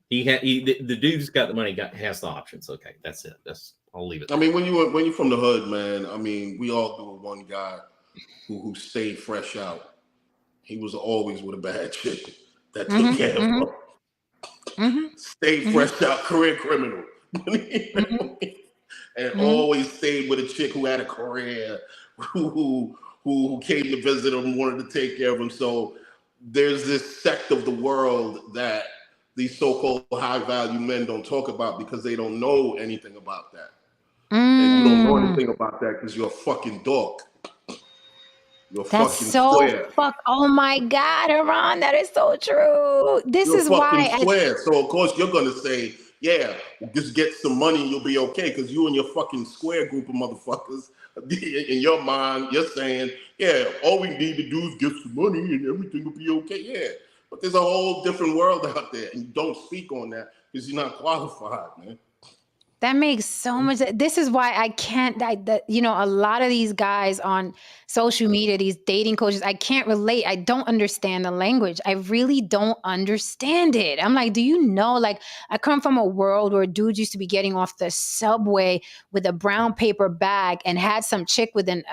the dude who's got the money has the options. Okay, that's it. I'll leave it. I mean, when you're from the hood, man, I mean, we all knew one guy who stayed fresh out. He was always with a bad chick that took care of him. Stayed fresh out, career criminal. And always stayed with a chick who had a career, who came to visit him, wanted to take care of him. So there's this sect of the world that these so-called high-value men don't talk about because they don't know anything about that. And you don't know anything about that because you're a fucking dork. That's so fuck. Oh my God, Haran, that is so true. This is why. So of course you're gonna say, yeah, just get some money and you'll be okay, because you and your fucking square group of motherfuckers, in your mind, you're saying, yeah, all we need to do is get some money and everything will be okay. Yeah, but there's a whole different world out there, and you don't speak on that because you're not qualified, man. That makes so much. This is why I can't. A lot of these guys on social media, these dating coaches, I can't relate. I don't understand the language. I really don't understand it. I'm like, do you know? Like, I come from a world where dudes used to be getting off the subway with a brown paper bag and had some chick with a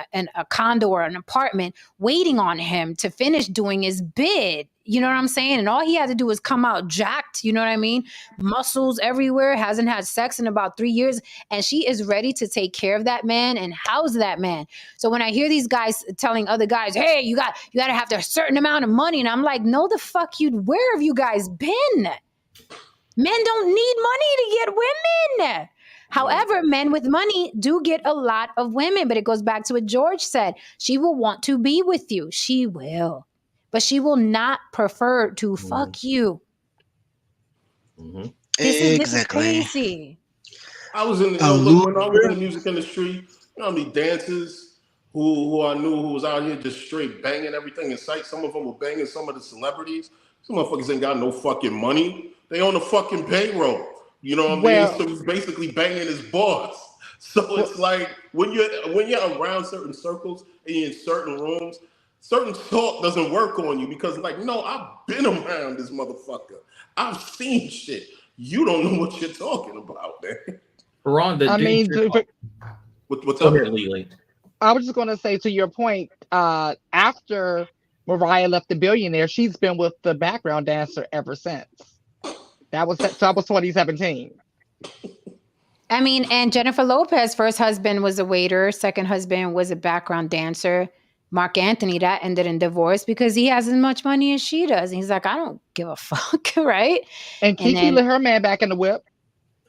condo or an apartment waiting on him to finish doing his bid. You know what I'm saying? And all he had to do was come out jacked, you know what I mean? Muscles everywhere, hasn't had sex in about 3 years. And she is ready to take care of that man and house that man. So when I hear these guys telling other guys, hey, you got to have a certain amount of money. And I'm like, no, the fuck where have you guys been? Men don't need money to get women. However, men with money do get a lot of women. But it goes back to what George said. She will want to be with you. She will. But she will not prefer to fuck you. Mm-hmm. This is crazy. I was in when I was in the music industry. You know how many dancers who I knew who was out here just straight banging everything in sight. Some of them were banging some of the celebrities. Some motherfuckers ain't got no fucking money. They on the fucking payroll. You know what I mean? So he's basically banging his boss. So it's like when you're around certain circles and you're in certain rooms, certain talk doesn't work on you because, like, no, I've been around this motherfucker. I've seen shit. You don't know what you're talking about, man. Ron, what's up here, Lily? I was just going to say, to your point, after Mariah left The Billionaire, she's been with the background dancer ever since. That was 2017. I mean, and Jennifer Lopez's first husband was a waiter. Second husband was a background dancer. Mark Anthony, that ended in divorce because he has as much money as she does. And he's like, I don't give a fuck, right? And Kiki let her man back in the whip.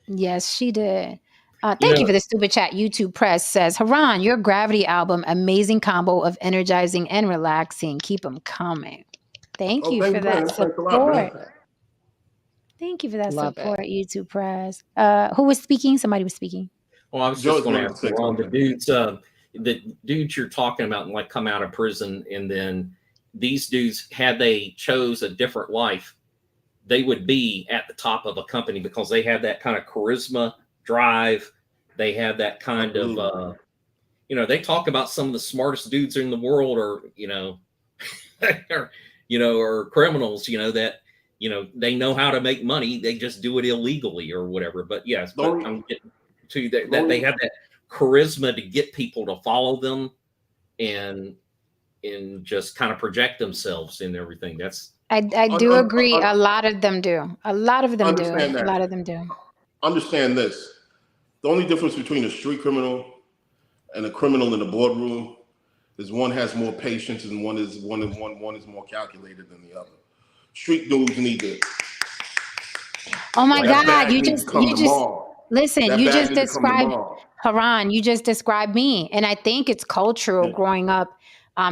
Yes, she did. Thank you for the stupid chat. YouTube Press says, Haran, your Gravity album, amazing combo of energizing and relaxing. Keep them coming. Thank you for that support. Thank you for that support, YouTube Press. Who was speaking? Somebody was speaking. Well, I was just going to ask Ron, the dudes you're talking about, like, come out of prison, and then these dudes, had they chose a different life, they would be at the top of a company because they have that kind of charisma, drive. They have that kind of, they talk about some of the smartest dudes in the world are, or criminals, that, they know how to make money. They just do it illegally or whatever. But yes, I'm getting to that they have that charisma to get people to follow them and just kind of project themselves in everything. That's I do agree. A lot of them do. A lot of them do. A lot of them do. Understand this. The only difference between a street criminal and a criminal in the boardroom is one has more patience and one is more calculated than the other. Street dudes need to. Oh my God! You just listen. You just described Haran. You just described me, and I think it's cultural growing up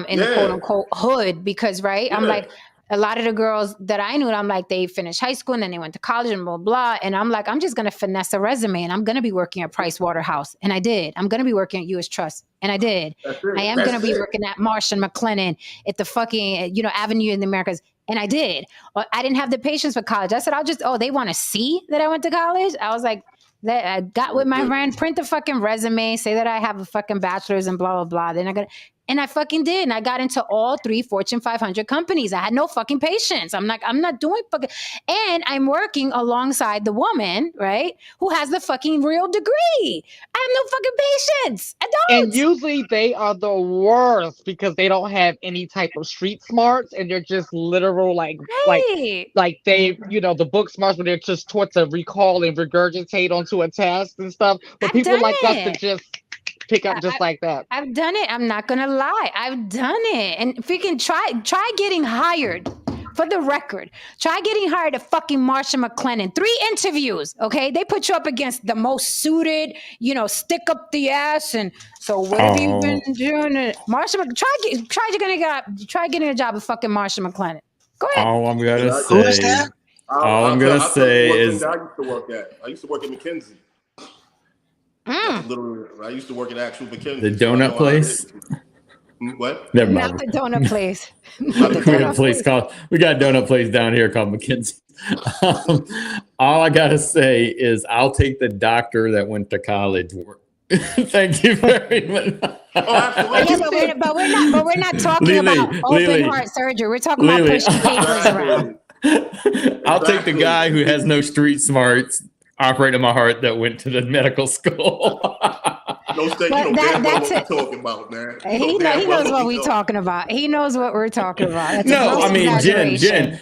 in the quote unquote hood because I'm like, a lot of the girls that I knew, I'm like, they finished high school and then they went to college and blah, blah. And I'm like, I'm just going to finesse a resume and I'm going to be working at Price Waterhouse. And I did. I'm going to be working at US Trust. And I did. I am going to be working at Marsh and McLennan at the fucking, Avenue in the Americas. And I did. I didn't have the patience for college. I said, they want to see that I went to college? I was like, I got with my friend, print the fucking resume, say that I have a fucking bachelor's and blah, blah, blah. Then and I fucking did. And I got into all 3 Fortune 500 companies. I had no fucking patience. I'm like, I'm not doing fucking. And I'm working alongside the woman, right, who has the fucking real degree. I have no fucking patience. I don't. And usually they are the worst because they don't have any type of street smarts and they're just literal like they, the book smarts where they're just taught to recall and regurgitate onto a test and stuff. But people like us to just pick up just like that. I've done it. I'm not gonna lie. I've done it. And freaking try getting hired. For the record, try getting hired at fucking Marsh and McLennan. 3 interviews, okay? They put you up against the most suited, stick up the ass. And so what have you been doing? Marsh and try getting a job at fucking Marsh and McLennan. Go ahead. All I'm gonna say is I used to work at McKinsey. I used to work at actual McKinsey. The donut place. What? Never mind. Not the donut place. We got a donut place down here called McKinsey. All I gotta say is I'll take the doctor that went to college. Thank you very much. Yeah, but we're not talking about open heart surgery. We're talking about pushing papers around. I'll take the guy who has no street smarts operating my heart that went to the medical school. That's what we're talking about, man. He knows what we're talking about. He knows what we're talking about. That's no, I mean, Jen,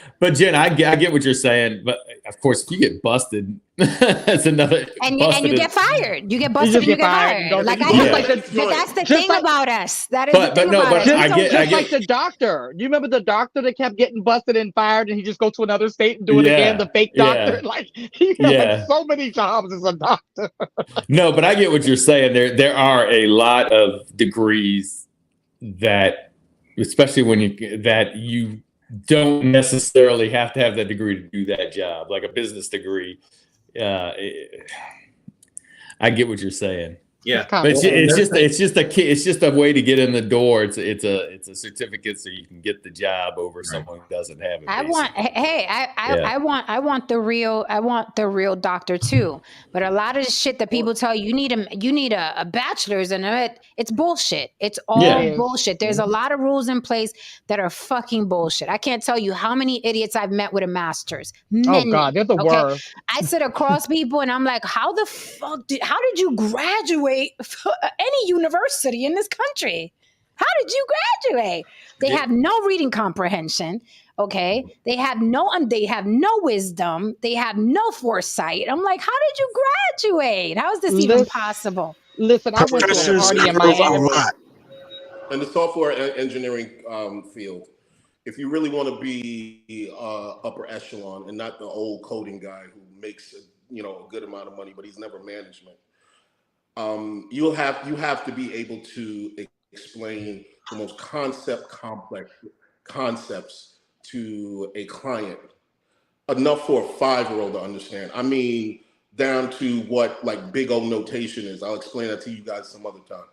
I get what you're saying, but of course, if you get busted, that's another. And you get fired. You get busted and you get fired. Like that's the thing about us. That is the thing about us. Just like the doctor. You remember the doctor that kept getting busted and fired, and he just go to another state and do it again? The fake doctor, like he had so many jobs as a doctor. No, but I get what you're saying. There are a lot of degrees that, especially when you don't necessarily have to have that degree to do that job, like a business degree. I get what you're saying. Yeah, but it's just a way to get in the door. It's a certificate so you can get the job over someone who doesn't have it. I want the real doctor too. But a lot of the shit that people tell you need a bachelor's and it's bullshit. It's all bullshit. There's a lot of rules in place that are fucking bullshit. I can't tell you how many idiots I've met with a master's. Many. Oh God, they're the worst. I sit across people and I'm like, how did you graduate any university in this country? How did you graduate? They have no reading comprehension. Okay, they have no wisdom. They have no foresight. I'm like, how did you graduate? How is this even possible? Listen, I went to a party in Miami. In the software engineering field, if you really want to be upper echelon and not the old coding guy who makes a good amount of money, but he's never management. You have to be able to explain the most complex concepts to a client enough for a 5-year-old to understand. I mean, down to what like big old notation is. I'll explain that to you guys some other time.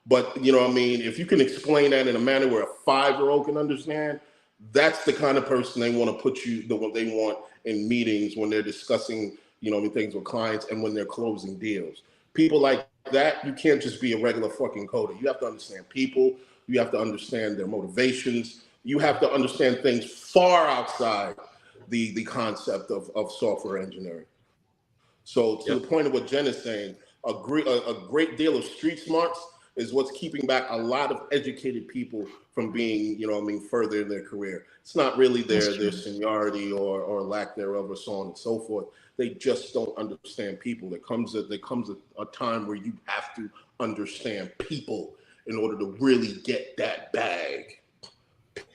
But you know what I mean? If you can explain that in a manner where a 5-year-old can understand, that's the kind of person they want to put they want in meetings when they're discussing, things with clients and when they're closing deals. People like that, you can't just be a regular fucking coder. You have to understand people. You have to understand their motivations. You have to understand things far outside the concept of software engineering. So to the point of what Jen is saying, a great deal of street smarts is what's keeping back a lot of educated people from being, further in their career. It's not really their seniority or lack thereof or so on and so forth. They just don't understand people. There comes a time where you have to understand people in order to really get that bag.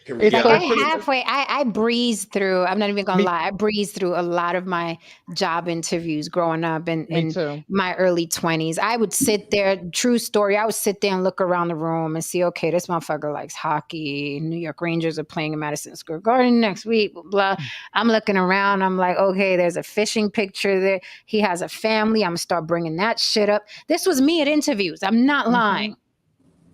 I breeze through. I'm not even gonna lie. I breezed through a lot of my job interviews growing up in my early 20s. I would sit there. True story. I would sit there and look around the room and see. Okay, this motherfucker likes hockey. New York Rangers are playing in Madison Square Garden next week. Blah, blah. I'm looking around. I'm like, okay, there's a fishing picture there. He has a family. I'm gonna start bringing that shit up. This was me at interviews. I'm not lying.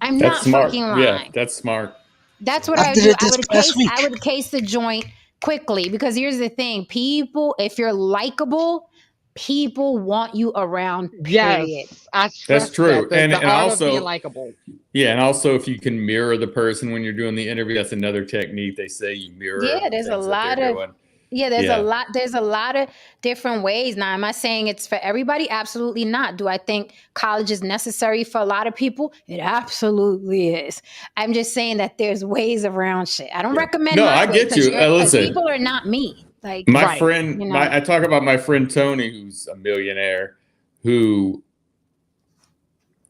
I'm not fucking lying. Yeah, that's smart. That's what I would do. I would case the joint quickly because here's the thing. People, if you're likable, people want you around, period. Yes, that's true. And also being likable. Yeah, and also if you can mirror the person when you're doing the interview, that's another technique. They say you mirror. Yeah, there's a lot of there's a lot of different ways. Now, am I saying it's for everybody? Absolutely not. Do I think college is necessary for a lot of people? It absolutely is. I'm just saying that there's ways around shit. I don't recommend. No, I get you. Listen, people are not me. Like my friend, I talk about my friend Tony, who's a millionaire, who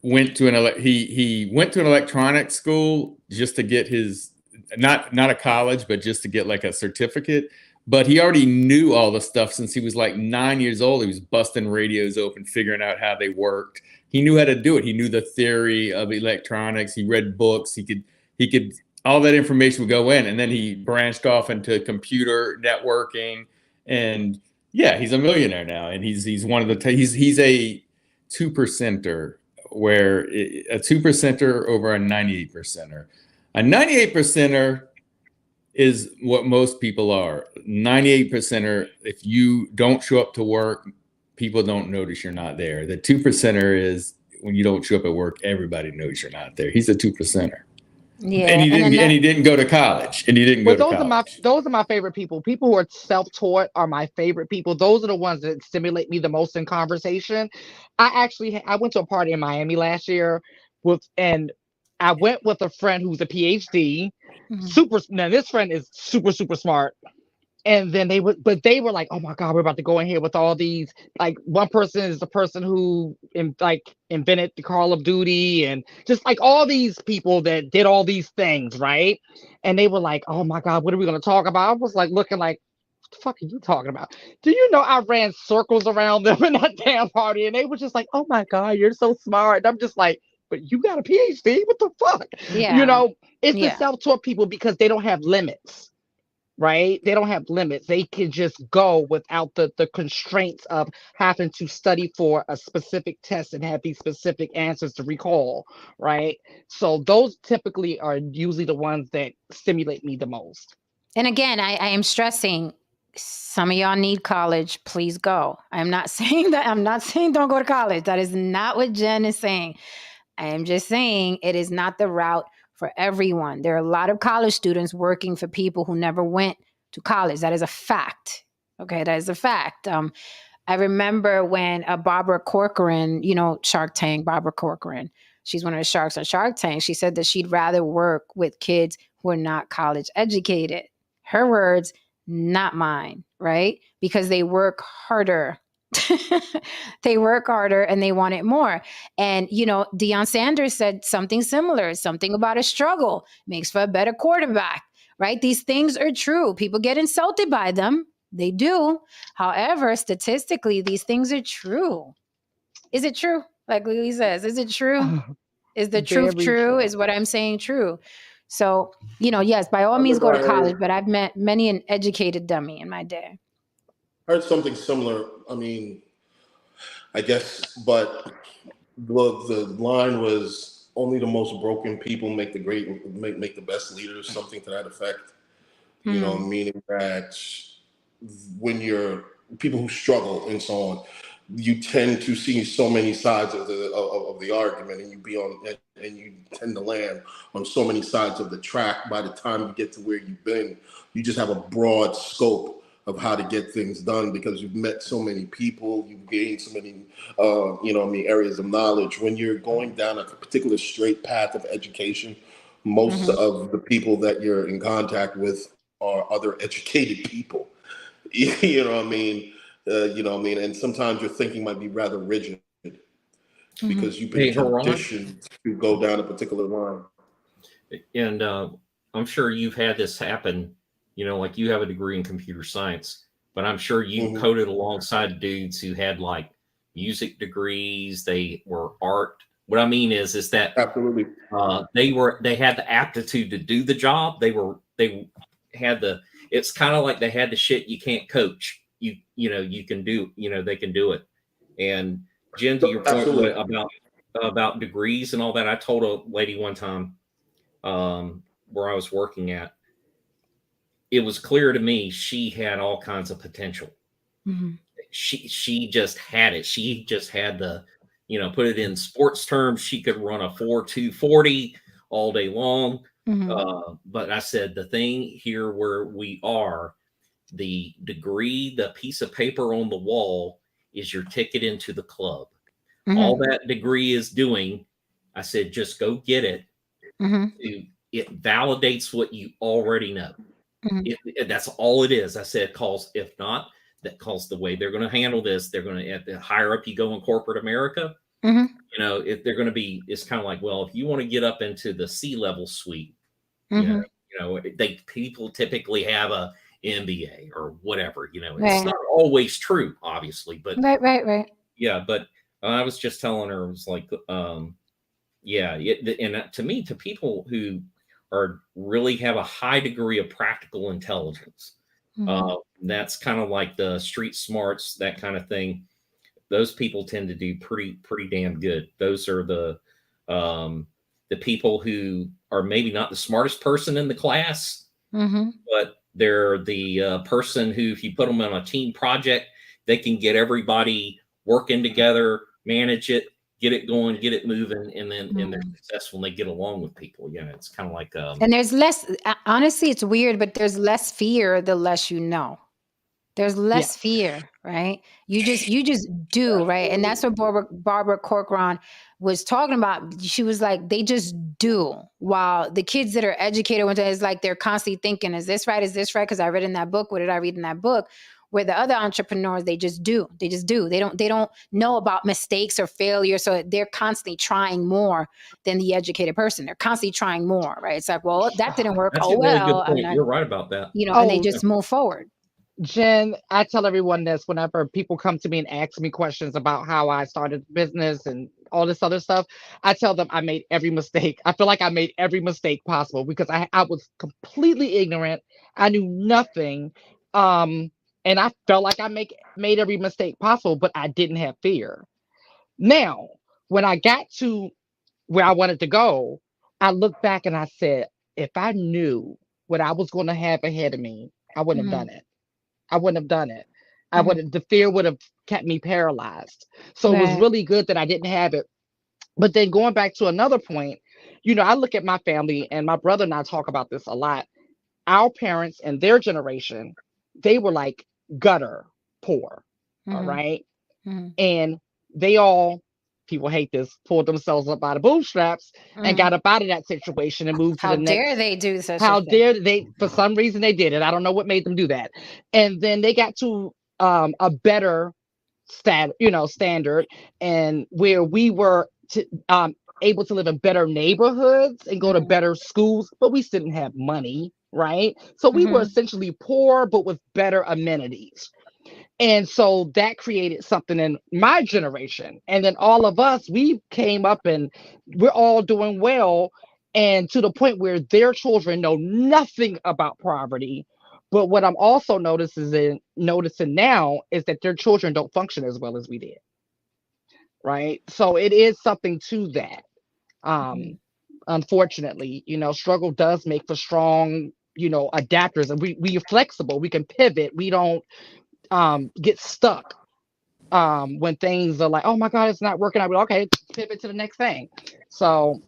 went to he went to an electronics school just to get his not a college, but just to get like a certificate. But he already knew all the stuff since he was like 9 years old. He was busting radios open, figuring out how they worked. He knew how to do it. He knew the theory of electronics. He read books. He could all that information would go in. And then he branched off into computer networking. And yeah, he's a millionaire now. And he's one of the he's a 2%er, where a 2%er over a 98%er. A 98%er is what most people are. 98% are, if you don't show up to work, people don't notice you're not there. The 2%er is when you don't show up at work, everybody knows you're not there. He's a 2%er. Yeah, and he didn't go to college. Those are my favorite people. People who are self-taught are my favorite people. Those are the ones that stimulate me the most in conversation. I went to a party in Miami last year and I went with a friend who's a PhD. Now this friend is super, super smart. And then they were like, oh my God, we're about to go in here with all these, like, one person is the person who invented the Call of Duty, and just like all these people that did all these things, right? And they were like, oh my God, what are we going to talk about? I was like looking like, what the fuck are you talking about? Do you know I ran circles around them in that damn party? And they were just like, oh my God, you're so smart. And I'm just like, but you got a PhD? What the fuck? Yeah. It's the self-taught people because they don't have limits. Right? They don't have limits. They can just go without the constraints of having to study for a specific test and have these specific answers to recall, right? So those typically are usually the ones that stimulate me the most. And again, I am stressing, some of y'all need college, please go. I'm not saying don't go to college. That is not what Jen is saying. I am just saying it is not the route for everyone. There are a lot of college students working for people who never went to college. That is a fact. Okay, that is a fact. I remember when Barbara Corcoran, Shark Tank, Barbara Corcoran, she's one of the sharks on Shark Tank. She said that she'd rather work with kids who are not college educated. Her words, not mine, right? Because they work harder. They work harder and they want it more. And, Deion Sanders said something similar, something about a struggle makes for a better quarterback, right? These things are true. People get insulted by them. They do. However, statistically, these things are true. Is it true? Like Lily says, is it true? Is the truth true? Is what I'm saying true? So, yes, by all means go to college, but I've met many an educated dummy in my day. I heard something similar. I mean, I guess, but the line was only the most broken people make the best leaders, something to that effect. Meaning that when you're people who struggle and so on, you tend to see so many sides of the argument, and you tend to land on so many sides of the track. By the time you get to where you've been, you just have a broad scope of how to get things done because you've met so many people, you've gained so many, areas of knowledge. When you're going down a particular straight path of education, most of the people that you're in contact with are other educated people. You know what I mean? And sometimes your thinking might be rather rigid because you've been conditioned to go down a particular line. And I'm sure you've had this happen. Like you have a degree in computer science, but I'm sure you coded alongside dudes who had like music degrees. They were art. What I mean is that absolutely they had the aptitude to do the job. It's kind of like they had the shit you can't coach. You can do. They can do it. And Jen, to your point about degrees and all that, I told a lady one time where I was working at. It was clear to me she had all kinds of potential. She just had it. She just had the, put it in sports terms, she could run a 4.2 40 all day long. But I said the thing here where we are, the degree, the piece of paper on the wall is your ticket into the club. All that degree is doing, I said, just go get it. It validates what you already know. That's all it is. I said, if not, that calls the way they're going to handle this. They're going to, at the higher up you go in corporate America, if they're going to be, it's kind of like, well, if you want to get up into the C-level suite, people typically have a MBA or whatever, it's not always true, obviously, but right. Yeah. But I was just telling her, it was like, and to me, to people who really have a high degree of practical intelligence. That's kind of like the street smarts, that kind of thing. Those people tend to do pretty damn good. Those are the people who are maybe not the smartest person in the class, but they're the person who, if you put them on a team project, they can get everybody working together, manage it, get it going, get it moving, and then and they're successful and they get along with people. Yeah, it's kind of like and there's less, honestly, it's weird, but there's less fear the less you know. There's less fear, right? You just do, right? And that's what Barbara Corcoran was talking about. She was like, they just do. While the kids that are educated, it's like they're constantly thinking, is this right? Is this right? Because I read in that book. What did I read in that book? Where the other entrepreneurs, they just do. They just do. They don't know about mistakes or failure. So they're constantly trying more than the educated person. They're constantly trying more, right? It's like, well, that didn't work. that's Oh, a really good well. point. You're right about that. And they just move forward. Jen, I tell everyone this whenever people come to me and ask me questions about how I started business and all this other stuff. I tell them I made every mistake. I feel like I made every mistake possible because I was completely ignorant. I knew nothing. And I felt like I made every mistake possible, but I didn't have fear. Now, when I got to where I wanted to go, I looked back and I said, if I knew what I was going to have ahead of me, I wouldn't have done it. I wouldn't have done it. The fear would have kept me paralyzed. So it was really good that I didn't have it. But then going back to another point, I look at my family and my brother and I talk about this a lot. Our parents and their generation, they were like gutter poor. All right. And they all, people hate this, pulled themselves up by the bootstraps and got up out of that situation and moved to the next. How dare they do such How a thing? dare they? For some reason they did it. I don't know what made them do that. And then they got to a better standard, and where we were able to live in better neighborhoods and go to better schools, but we still didn't have money, right? So we were essentially poor, but with better amenities. And so that created something in my generation. And then all of us, we came up and we're all doing well. And to the point where their children know nothing about poverty. But what I'm also noticing now is that their children don't function as well as we did. Right. So it is something to that. Unfortunately, struggle does make for strong, adapters, and we are flexible. We can pivot. We don't get stuck when things are like, oh my God, it's not working out. Okay, pivot to the next thing. So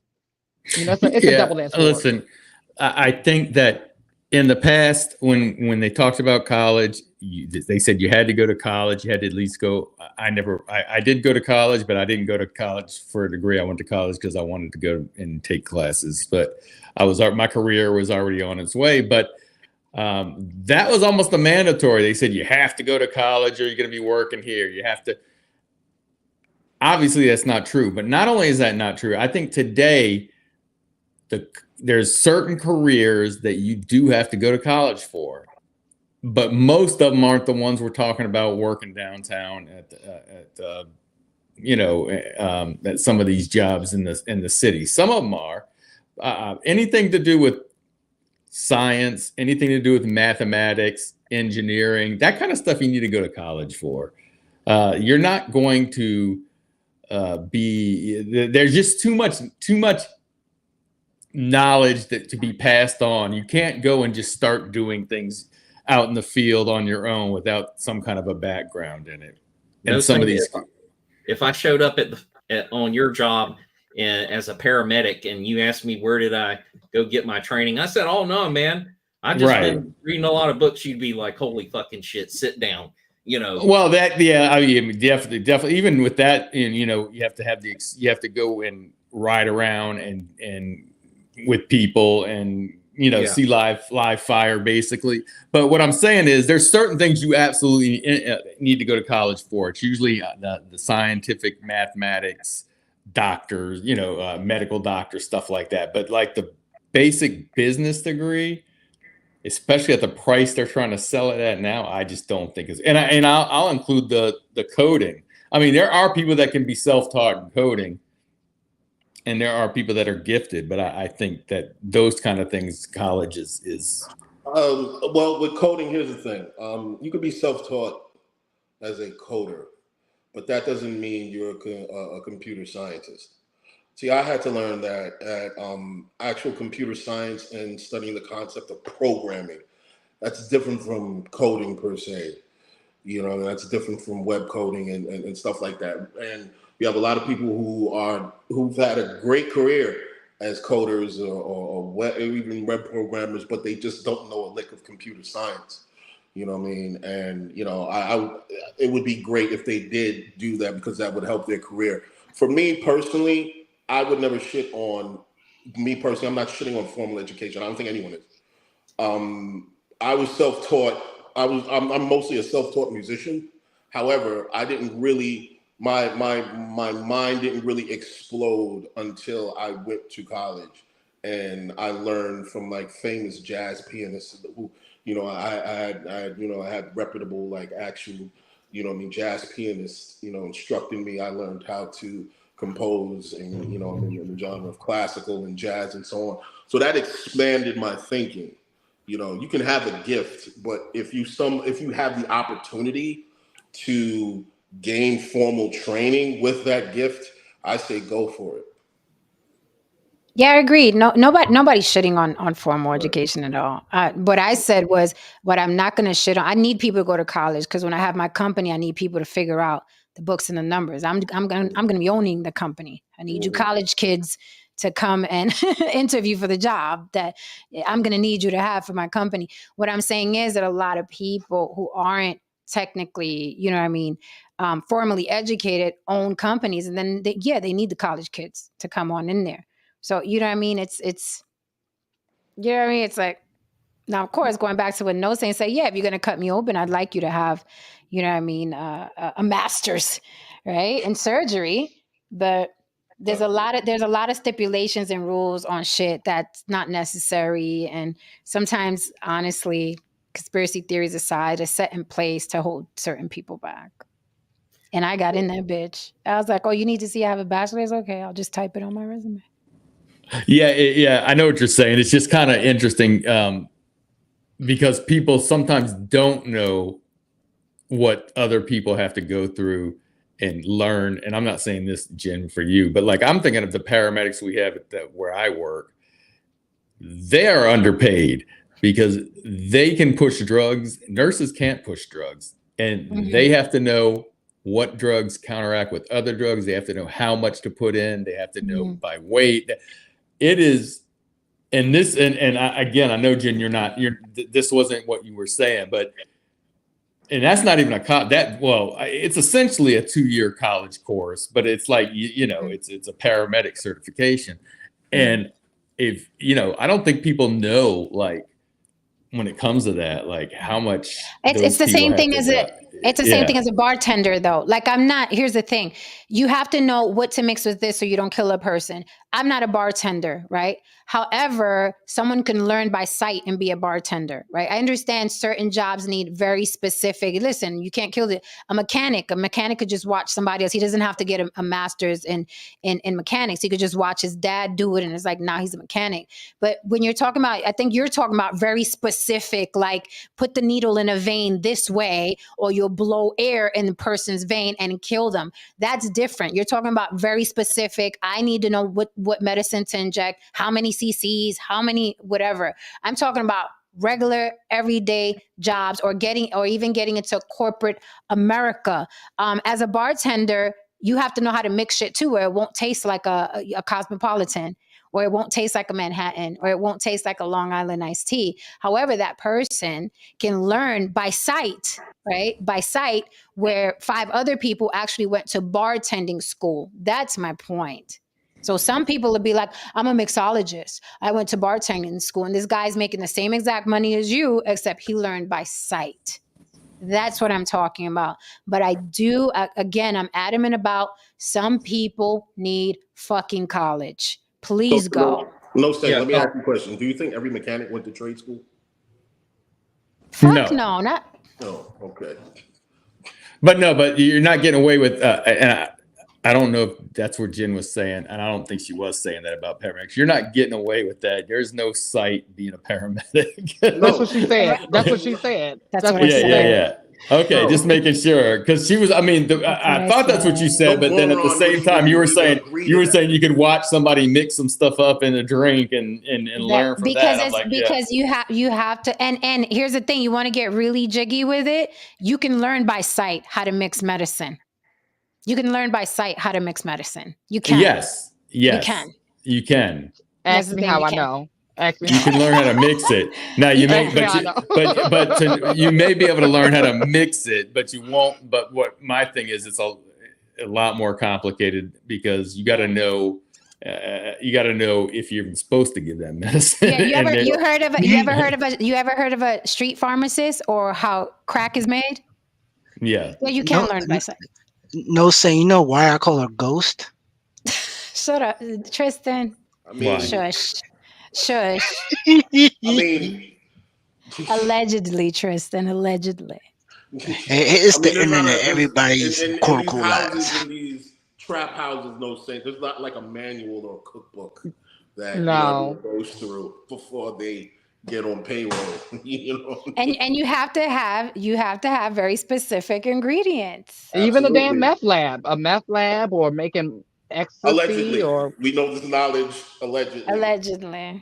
it's a double-edged sword. Listen, I think that in the past, when they talked about college, they said you had to go to college. You had to at least go. I did go to college, but I didn't go to college for a degree. I went to college because I wanted to go and take classes. But my career was already on its way. But that was almost a mandatory. They said you have to go to college or you're going to be working here. You have to. Obviously, that's not true. But not only is that not true, I think today there's certain careers that you do have to go to college for, but most of them aren't the ones we're talking about working downtown at some of these jobs in the city. Some of them are anything to do with science, anything to do with mathematics, engineering, that kind of stuff you need to go to college for. You're not going to there's just too much knowledge to be passed on. You can't go and just start doing things out in the field on your own without some kind of a background in it. And some of these, if I showed up on your job as a paramedic and you asked me where did I go get my training, I said, oh no, man, I just been reading a lot of books. You'd be like, holy fucking shit, sit down. Well, I mean, definitely. Even with that, and you have to have you have to go and ride around and with people and see live fire basically. But what I'm saying is there's certain things you absolutely need to go to college for. It's usually the scientific, mathematics, doctors, medical doctors, stuff like that. But like the basic business degree, especially at the price they're trying to sell it at now, I just don't think it's. And I'll include the coding. I mean, there are people that can be self-taught in coding, and there are people that are gifted. But I think that those kind of things, college is. Well, with coding, here's the thing: you could be self-taught as a coder, but that doesn't mean you're a computer scientist. See, I had to learn that at actual computer science and studying the concept of programming. That's different from coding per se. You know, that's different from web coding and stuff like that. And you have a lot of people who've had a great career as coders or web, even web programmers, but they just don't know a lick of computer science. You know what I mean? And you know, it would be great if they did do that, because that would help their career. For me personally, I would never shit on me personally. I'm not shitting on formal education. I don't think anyone is. I was self-taught. I'm mostly a self-taught musician. However, I didn't really, my mind didn't really explode until I went to college, and I learned from like famous jazz pianists who, you know, I had reputable, like actual, you know what I mean, jazz pianists, you know, instructing me. I learned how to compose and, you know, in the genre of classical and jazz and so on. So that expanded my thinking. You know, you can have a gift, but if you have the opportunity to gain formal training with that gift, I say go for it. Yeah, I agree. Nobody's shitting on formal education at all. What I said was, what I'm not going to shit on. I need people to go to college, because when I have my company, I need people to figure out the books and the numbers. I'm going to be owning the company. I need you college kids to come and interview for the job that I'm going to need you to have for my company. What I'm saying is that a lot of people who aren't technically, you know what I mean, formally educated own companies, and then they need the college kids to come on in there. So, you know what I mean? It's, you know what I mean? It's like, now, of course, going back to what No's saying, say, yeah, if you're going to cut me open, I'd like you to have, you know what I mean, a master's, right, in surgery. But there's a lot of stipulations and rules on shit that's not necessary. And sometimes, honestly, conspiracy theories aside, are set in place to hold certain people back. And I got in that bitch. I was like, oh, you need to see I have a bachelor's? Okay, I'll just type it on my resume. Yeah, I know what you're saying. It's just kind of interesting because people sometimes don't know what other people have to go through and learn. And I'm not saying this, Jen, for you, but like I'm thinking of the paramedics we have where I work. They are underpaid because they can push drugs. Nurses can't push drugs, and they have to know what drugs counteract with other drugs. They have to know how much to put in. They have to know by weight. It is, and this, and again, I know, Jen, this wasn't what you were saying, but, and that's not even it's essentially a 2-year college course, but it's like, you know, it's a paramedic certification. And if, you know, I don't think people know, like, when it comes to that, like how much it's the same thing as it's the same thing as a bartender, though. Like, here's the thing. You have to know what to mix with this so you don't kill a person. I'm not a bartender, right? However, someone can learn by sight and be a bartender, right? I understand certain jobs need very specific, listen, you can't kill a mechanic. A mechanic could just watch somebody else. He doesn't have to get a master's in mechanics. He could just watch his dad do it and it's like, nah, he's a mechanic. But when you're talking about, I think you're talking about very specific, like put the needle in a vein this way, or you'll blow air in the person's vein and kill them. That's different. You're talking about very specific. I need to know what medicine to inject, how many cc's, how many whatever. I'm talking about regular everyday jobs, or even getting into corporate America. As a bartender, you have to know how to mix shit too, where it won't taste like a Cosmopolitan, or it won't taste like a Manhattan, or it won't taste like a Long Island iced tea. However, that person can learn by sight, right? By sight, where 5 other people actually went to bartending school. That's my point. So some people would be like, I'm a mixologist. I went to bartending school, and this guy's making the same exact money as you, except he learned by sight. That's what I'm talking about. But I do, again, I'm adamant about some people need fucking college. Please go. No, let me ask you a question. Do you think every mechanic went to trade school? Fuck no, not. Oh, okay. But you're not getting away with, and I don't know if that's what Jen was saying, and I don't think she was saying that about paramedics. You're not getting away with that. There's no sight being a paramedic. That's what she said. That's what she said. That's what she said. Yeah. Okay, just making sure, because she was. I mean, I thought that's what you said, but then at the same time, you were saying you could watch somebody mix some stuff up in a drink and learn from because that. I'm like, because you have to. And here's the thing: you want to get really jiggy with it. You can learn by sight how to mix medicine. You can learn by sight how to mix medicine. You can. Yes. You can. You can. Ask me how I know. You can learn how to mix it. Now you may, you may be able to learn how to mix it, but you won't. But what my thing is, it's a lot more complicated because you got to know. You got to know if you're even supposed to give that medicine. Yeah, you ever heard of a street pharmacist or how crack is made? Yeah. Yeah, you can learn by sight. No, saying, you know why I call her Ghost? Shut up, Tristan. I mean, shush. I mean, allegedly, Tristan. Allegedly. It's the internet. Everybody's cool lives. In these trap houses, no sense. There's not like a manual or a cookbook that goes through before they get on payroll. You know, and you have to have very specific ingredients. Even a damn meth lab, or making ecstasy, allegedly, or we know this knowledge allegedly.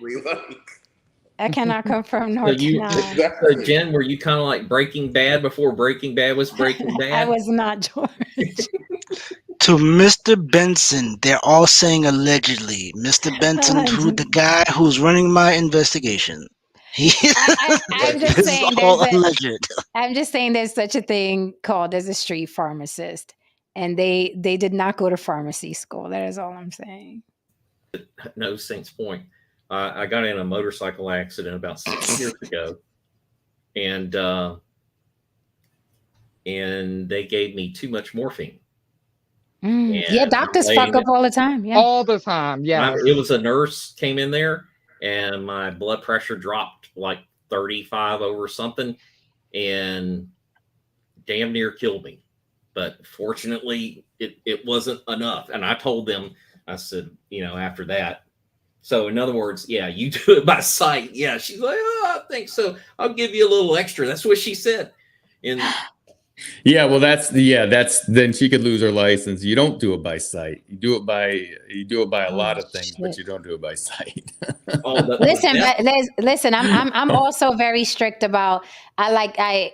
I cannot confirm nor deny. So Jen, were you kind of like Breaking Bad before Breaking Bad was Breaking Bad? I was not, George. To Mr. Benson, they're all saying allegedly. Mr. Benson, who the guy who's running my investigation. I'm just saying there's such a thing called as a street pharmacist, and they did not go to pharmacy school. That is all I'm saying. No Saints Point. I got in a motorcycle accident about 6 years ago, and they gave me too much morphine. Yeah, doctors fuck up all the time. Yeah, all the time. Yeah, it was a nurse came in there, and my blood pressure dropped like 35 over something, and damn near killed me. But fortunately, it wasn't enough. And I told them, I said, after that. So in other words, yeah, you do it by sight. Yeah, she's like, I think so. I'll give you a little extra. That's what she said. And yeah, well, then she could lose her license. You don't do it by sight. You do it by a lot of things, but you don't do it by sight. Listen, I'm also very strict about. I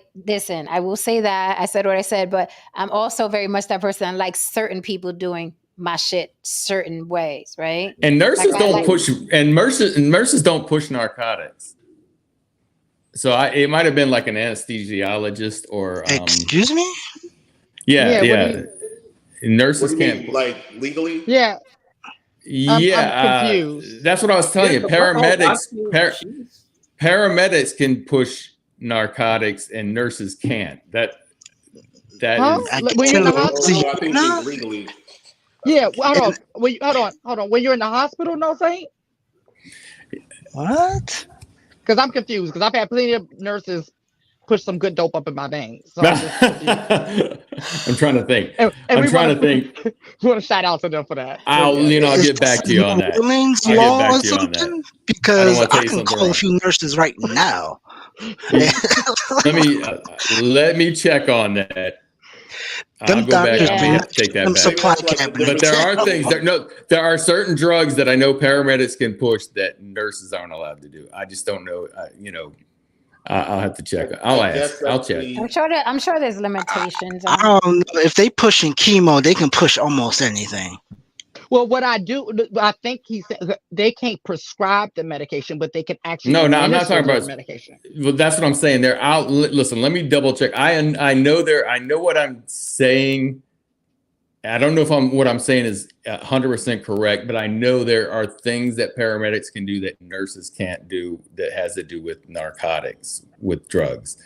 will say that I said what I said, but I'm also very much that person. I like certain people doing my shit certain ways, right? And nurses nurses don't push narcotics. So it might have been like an anesthesiologist or excuse me? Yeah. Nurses can't like legally? Yeah. I'm confused. That's what I was telling you. Paramedics can push narcotics and nurses can't. That is I think legally. Yeah, hold on. When you're in the hospital, no Saint? What? Because I'm confused. Because I've had plenty of nurses push some good dope up in my veins. So I'm trying to think. I'm trying to think. We want to shout out to them for that. I'll get back to you on that. Because I can call a few nurses right now. Let me check on that. I'll go back and take that back. But there are things there are certain drugs that I know paramedics can push that nurses aren't allowed to do. I just don't know. I'll have to check. I'll ask. I'll check. I'm sure there's limitations. I don't know if they pushing chemo, they can push almost anything. Well, what I think he said they can't prescribe the medication, but they can actually. No, I'm not talking about medication. Well, that's what I'm saying. Listen, let me double check. I know what I'm saying. I don't know if what I'm saying is 100% correct, but I know there are things that paramedics can do that nurses can't do that has to do with narcotics, with drugs.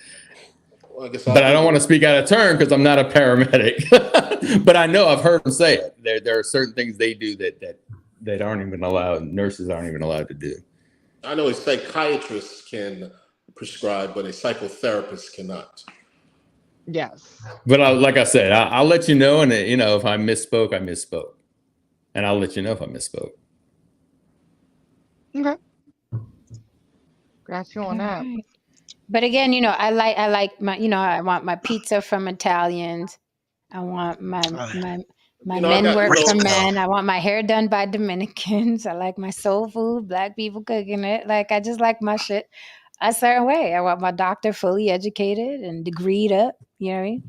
But I don't want to speak out of turn because I'm not a paramedic. But I know I've heard them say it. There are certain things they do that aren't even allowed. Nurses aren't even allowed to do. I know a psychiatrist can prescribe, but a psychotherapist cannot. Yes. But like I said, I'll let you know. And if I misspoke, I misspoke. And I'll let you know if I misspoke. Okay. Got you on that. But again, I like my, I want my pizza from Italians. I want my men work for men. I want my hair done by Dominicans. I like my soul food, Black people cooking it. Like, I just like my shit a certain way. I want my doctor fully educated and degreed up. You know what I mean?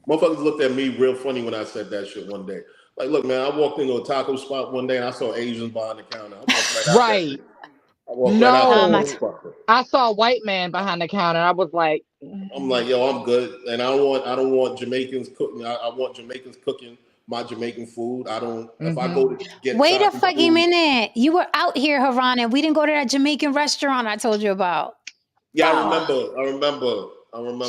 Motherfuckers looked at me real funny when I said that shit one day. Like, look, man, I walked into a taco spot one day and I saw Asians behind the counter. I walked right out I saw a white man behind the counter. I was like, I'm like, yo, I'm good, and I don't want Jamaicans cooking. I want Jamaicans cooking my Jamaican food. I don't. If I go to get wait a fucking minute, you were out here, Haran, and we didn't go to that Jamaican restaurant I told you about. Yeah, I remember.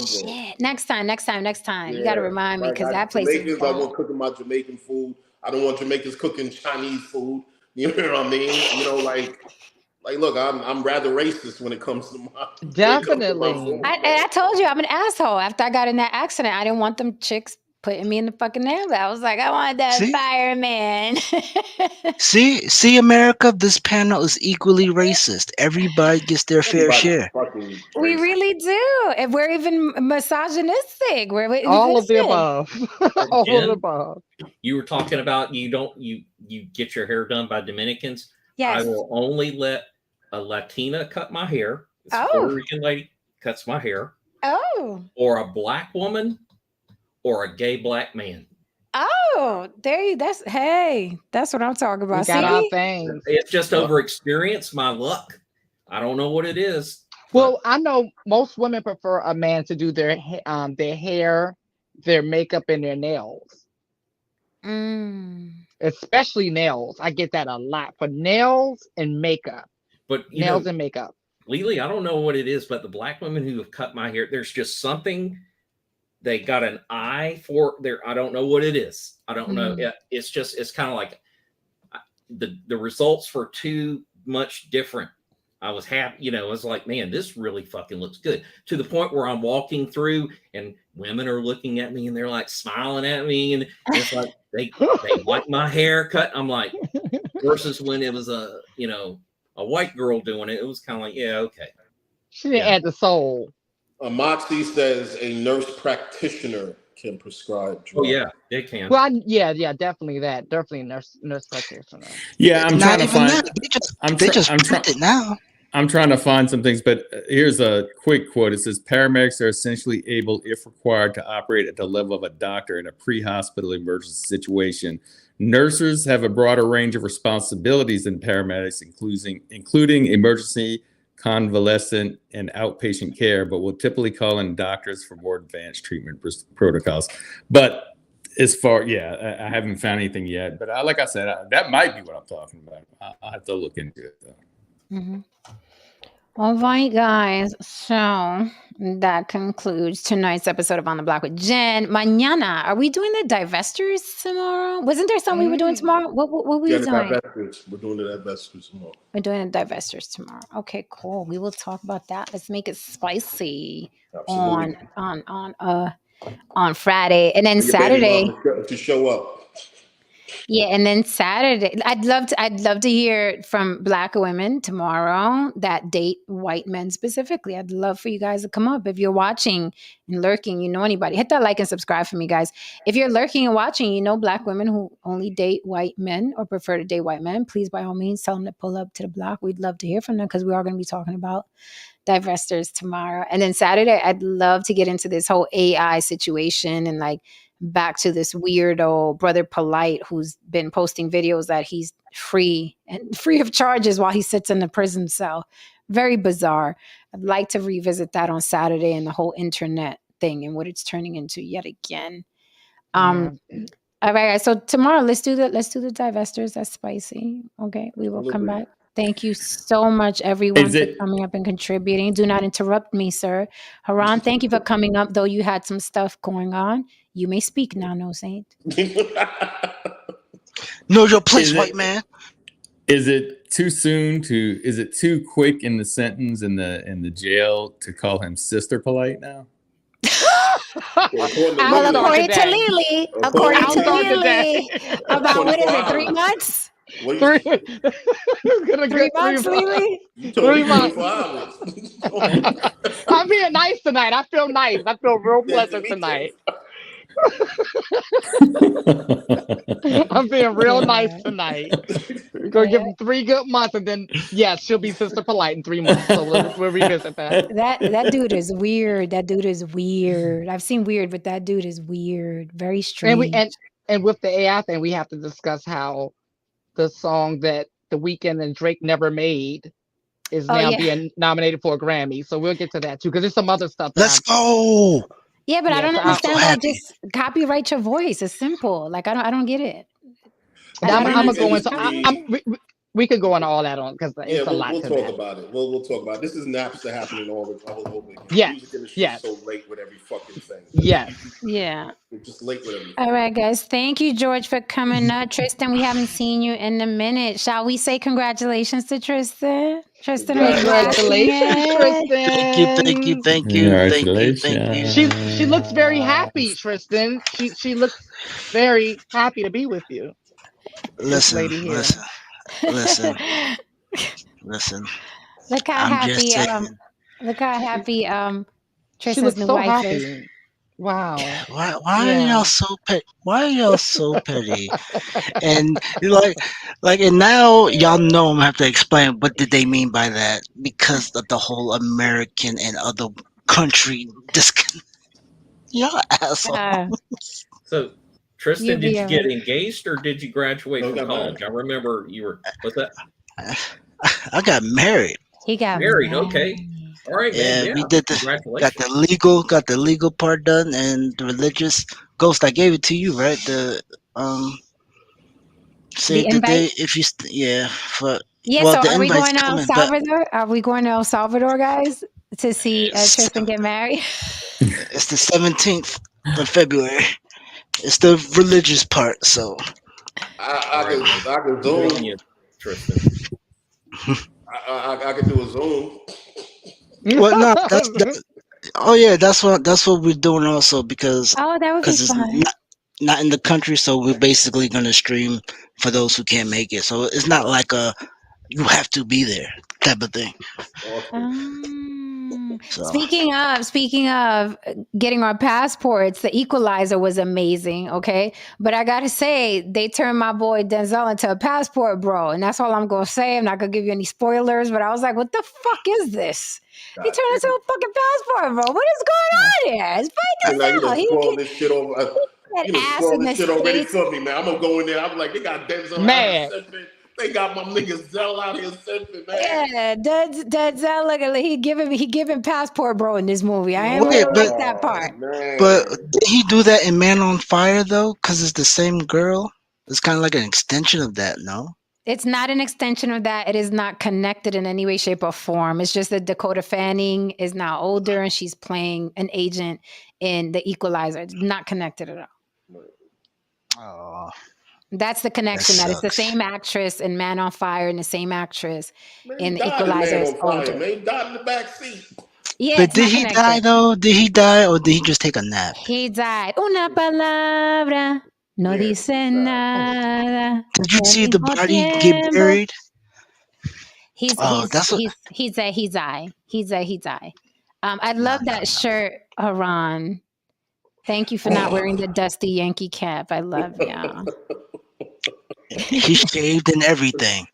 Shit. Next time. Yeah, you got to remind me, because that place is I want cooking my Jamaican food. I don't want Jamaicans cooking Chinese food. You know what I mean? Like, look, I'm rather racist when it comes to my definitely. I told you I'm an asshole. After I got in that accident, I didn't want them chicks putting me in the fucking nail. I was like, I want that fireman. see, America, this panel is equally racist. Everybody gets their fair share. We really do. And we're even misogynistic. We're all of the above. All of the above. You were talking about you get your hair done by Dominicans. Yes. I will only let a Latina cut my hair. A Puerto Rican lady cuts my hair. Oh. Or a Black woman or a gay Black man. Oh, that's what I'm talking about. We got our things. It's just over experience, my luck. I don't know what it is. Well, I know most women prefer a man to do their hair, their makeup, and their nails. Especially nails. I get that a lot for nails and makeup. But nails and makeup. Lily, I don't know what it is, but the Black women who have cut my hair, there's just something. They got an eye for there. I don't know what it is. I don't know. It's kind of like the results were too much different. I was happy, I was like, man, this really fucking looks good, to the point where I'm walking through and women are looking at me and they're like smiling at me. And it's like, they like my haircut. I'm like, versus when it was a white girl doing it, it was kind of like, yeah, okay. She didn't add the soul. Moxie says a nurse practitioner can prescribe drugs. Oh yeah, they can. Well, definitely that. Definitely nurse practitioner. Yeah, I'm trying to find. I'm trying to find some things, but here's a quick quote. It says, paramedics are essentially able, if required, to operate at the level of a doctor in a pre-hospital emergency situation. Nurses have a broader range of responsibilities than paramedics, including emergency, convalescent, and outpatient care, but will typically call in doctors for more advanced treatment protocols. But as far, I haven't found anything yet. But like I said, that might be what I'm talking about. I'll have to look into it, though. Mm-hmm. All right, guys. So that concludes tonight's episode of On the Block with Jen. Mañana, are we doing the divestors tomorrow? Wasn't there something we were doing tomorrow? What were we doing? Divestors. We're doing the divestors tomorrow. We're doing the divestors tomorrow. Okay, cool. We will talk about that. Let's make it spicy. Absolutely. on Friday, and then Saturday to show up. Yeah, and then Saturday, I'd love to hear from Black women tomorrow that date white men specifically. I'd love for you guys to come up. If you're watching and lurking, anybody, hit that like and subscribe for me, guys. If you're lurking and watching, Black women who only date white men or prefer to date white men, please, by all means, tell them to pull up to the block. We'd love to hear from them, because we are going to be talking about divestors tomorrow. And then Saturday, I'd love to get into this whole AI situation and back to this weirdo Brother Polite, who's been posting videos that he's free of charges while he sits in the prison cell. Very bizarre. I'd like to revisit that on Saturday, and the whole internet thing and what it's turning into yet again. All right, so tomorrow let's do the divestors. That's spicy. Okay, we will come back. Thank you so much, everyone, for coming up and contributing. Do not interrupt me, sir. Haran, thank you for coming up, though you had some stuff going on. You may speak now, No Saint. Know your place, white man. Is it too quick in the sentence in the jail to call him Sister Polite now? Well, according to Lily, about what is it, 3 months? 3 months, Lily. 3 months. I'm being nice tonight. I feel nice. I feel real pleasant tonight. I'm being real nice tonight. We're gonna give him 3 good months, and then yes, she'll be Sister Polite in 3 months. So we'll revisit that. That dude is weird. That dude is weird. I've seen weird, but that dude is weird. Very strange. And with the AI thing, we have to discuss how the song that The Weeknd and Drake never made is now being nominated for a Grammy. So we'll get to that too, because there's some other stuff. Let's go. Yeah, but I don't understand why just copyright your voice. It's simple. Like I don't get it. I'm gonna go into. We could go on all that on because it's a lot. We'll talk about it. We'll talk about it. This is Napster happening all over again. Yes. Music industry is so late with every fucking thing. Yes. Yeah. We're just late with everything. All right, guys. Thank you, George, for coming up. Tristan, we haven't seen you in a minute. Shall we say congratulations to Tristan? Tristan, congratulations, Tristan. Thank you. Congratulations. She looks very happy, Tristan. She looks very happy to be with you. Listen. Look how happy Tristan's new wife is. Wow. Why are y'all so petty? Why are y'all so petty? And and now y'all know I'm gonna have to explain what did they mean by that, because of the whole American and other country disconnect. Y'all assholes. So Tristan, did you get engaged or did you graduate from college? I remember you were. What's that? I got married. He got married. Okay. All right. Yeah, man. we did got the legal part done, and the religious. Ghost, I gave it to you, right? The save the day if you so are we going to El Salvador? Are we going to El Salvador, guys, to see Tristan get married? It's the 17th of February. It's the religious part, so I can Zoom. Tristan. I can do a Zoom. Well, no, that's what we're doing also, because that would be fun. Not in the country, so we're basically gonna stream for those who can't make it. So it's not like you have to be there type of thing. So. Speaking of getting our passports, the Equalizer was amazing, okay? But I gotta say, they turned my boy Denzel into a passport bro, and that's all I'm gonna say. I'm not gonna give you any spoilers, but I was like, what the fuck is this? He turned into a fucking passport bro. What is going on here? It's fake as hell. He scrolled this shit over. Scroll this shit already for me, man. I'm gonna go in there. I'm like, they got Denzel out here. They got my niggas Zell out here simping, man. Yeah, Denzel, look at he giving passport bro in this movie. I ain't gonna like that part. Man. But did he do that in Man on Fire though? Because it's the same girl. It's kind of like an extension of that, no? It's not an extension of that. It is not connected in any way, shape, or form. It's just that Dakota Fanning is now older and she's playing an agent in The Equalizer. It's not connected at all. Oh. That's the connection. That it's the same actress in Man on Fire and the same actress in The Equalizer. Man on Fire, man. He died in the back seat. Yeah, but did he die though? Did he die or did he just take a nap? He died. Una palabra no dice nada. Did you see the body get buried? He died. I love that shirt, Haran. Thank you for not wearing the dusty Yankee cap. I love you. He shaved and everything.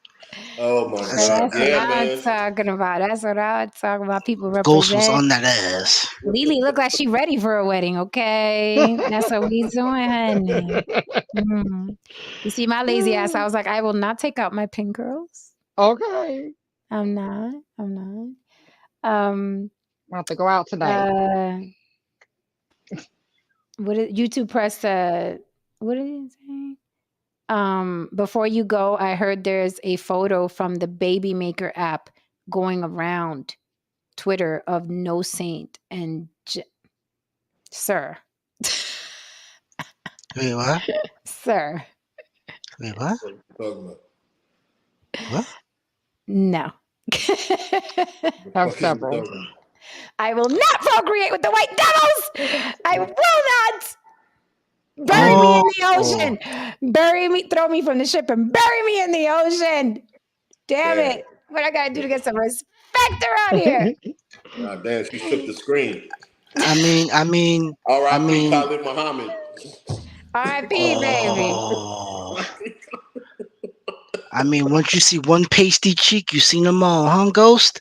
Oh my God! That's what I'm talking about. That's what I'm talking about. People represent. Ghost was on that ass. Lily looked like she ready for a wedding. Okay, that's what we doing, honey. You see my lazy ass. I was like, I will not take out my pin curls. Okay. I'm not. I have to go out tonight. YouTube press what did he say? Before you go, I heard there's a photo from the Baby Maker app going around Twitter of No Saint and Sir. Wait, what? Sir. Wait, what? What? No. Have several. I will not procreate with the white devils. I will not. Bury me in the ocean. Bury me, throw me from the ship and bury me in the ocean. Damn it. What I gotta do to get some respect around here? God damn, she shook the screen. I mean, R.I.P. Khalid Muhammad. R.I.P. baby. I mean, once you see one pasty cheek, you seen them all, huh, Ghost?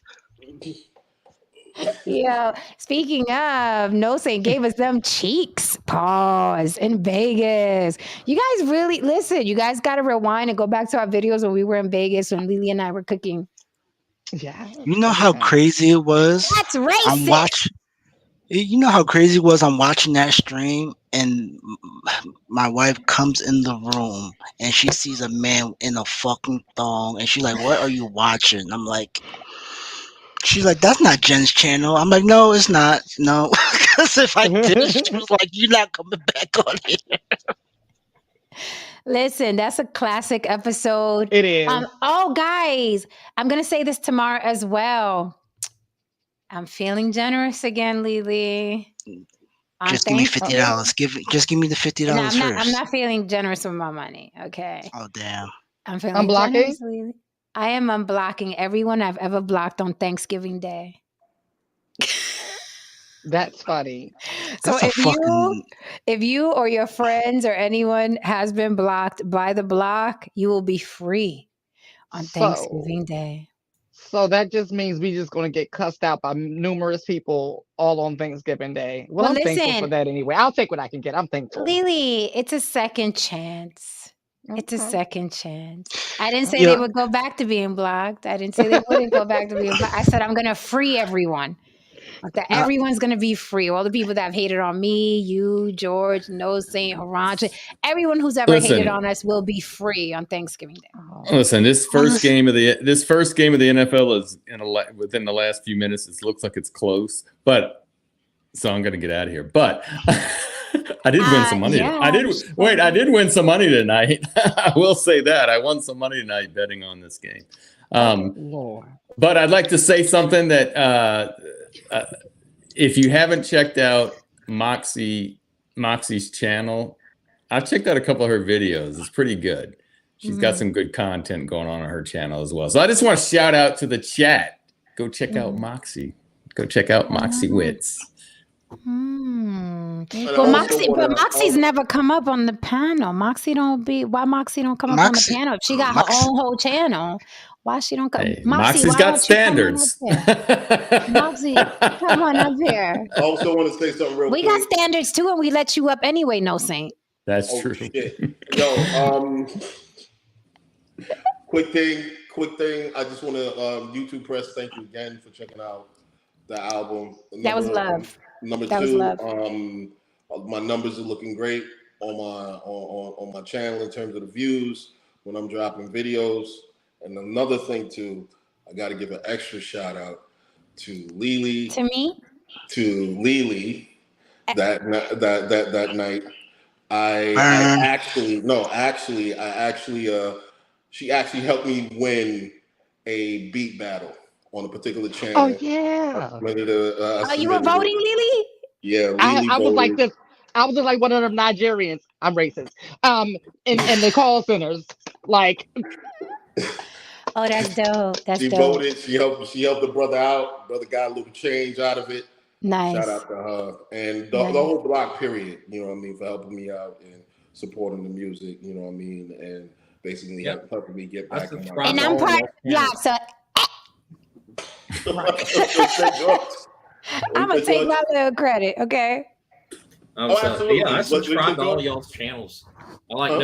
Yeah. Speaking of, No Saint gave us them cheeks. Pause in Vegas. You guys really listen. You guys got to rewind and go back to our videos when we were in Vegas when Lily and I were cooking. Yeah. You know how crazy it was? That's racist. You know how crazy it was? I'm watching that stream, and my wife comes in the room, and she sees a man in a fucking thong, and she's like, "What are you watching?" I'm like, she's like, "That's not Jen's channel." I'm like, "No, it's not. No," because if I did, she was like, "You're not coming back on here." Listen, that's a classic episode. It is. Oh, guys, I'm gonna say this tomorrow as well. I'm feeling generous again, Lily. Just give me $50. Just give me the $50 first. I'm not feeling generous with my money. Okay. Oh damn. I'm feeling Unblocking? generous, Lily. I am unblocking everyone I've ever blocked on Thanksgiving Day. That's funny. So if you or your friends or anyone has been blocked by the block, you will be free on Thanksgiving Day. So that just means we just going to get cussed out by numerous people all on Thanksgiving Day. Well, I'm thankful for that anyway. I'll take what I can get. I'm thankful. Lily, it's a second chance. It's a second chance. I didn't say they would go back to being blocked. I didn't say they wouldn't go back to being blocked. I said I'm going to free everyone. Like everyone's going to be free. All the people that have hated on me, you, George, No Saint, Harancha, everyone who's ever hated on us will be free on Thanksgiving Day. Listen, this first game of the NFL is within the last few minutes. It looks like it's close, but so I'm going to get out of here. But I did win some money. I did win some money tonight. I will say that I won some money tonight betting on this game. But I'd like to say something that. If you haven't checked out Moxie's channel, I've checked out a couple of her videos. It's pretty good. She's got some good content going on her channel as well. So I just want to shout out to the chat. Go check out Moxie. Go check out Moxie Wits. Well, Moxie's never come up on the panel. Why Moxie don't come up on the panel? If she got her own whole channel, why she don't come? Hey, Moxie's got standards. Moxie, come on up here. I also want to say something real quick. We got standards too, and we let you up anyway, No Saint. That's true. Shit. Yo, quick thing. I just want to YouTube press. Thank you again for checking out the album. That was love. Number two, my numbers are looking great on my channel in terms of the views when I'm dropping videos. And another thing too, I got to give an extra shout out to Lily. To me? To Lily. That night, she actually helped me win a beat battle on a particular channel. Oh yeah. You were voting, Lily? Yeah, Lily I was like this. I was just like one of them Nigerians. I'm racist. In the call centers, like. Oh, that's dope. She voted. She helped the brother out. Brother got a little change out of it. Nice. Shout out to her and the whole block. Period. You know what I mean, for helping me out and supporting the music. You know what I mean, and basically helping me get back on my. And I'm part. Yeah. So. I'm gonna take my little credit. Okay. Absolutely. I subscribe to all y'all's channels. I like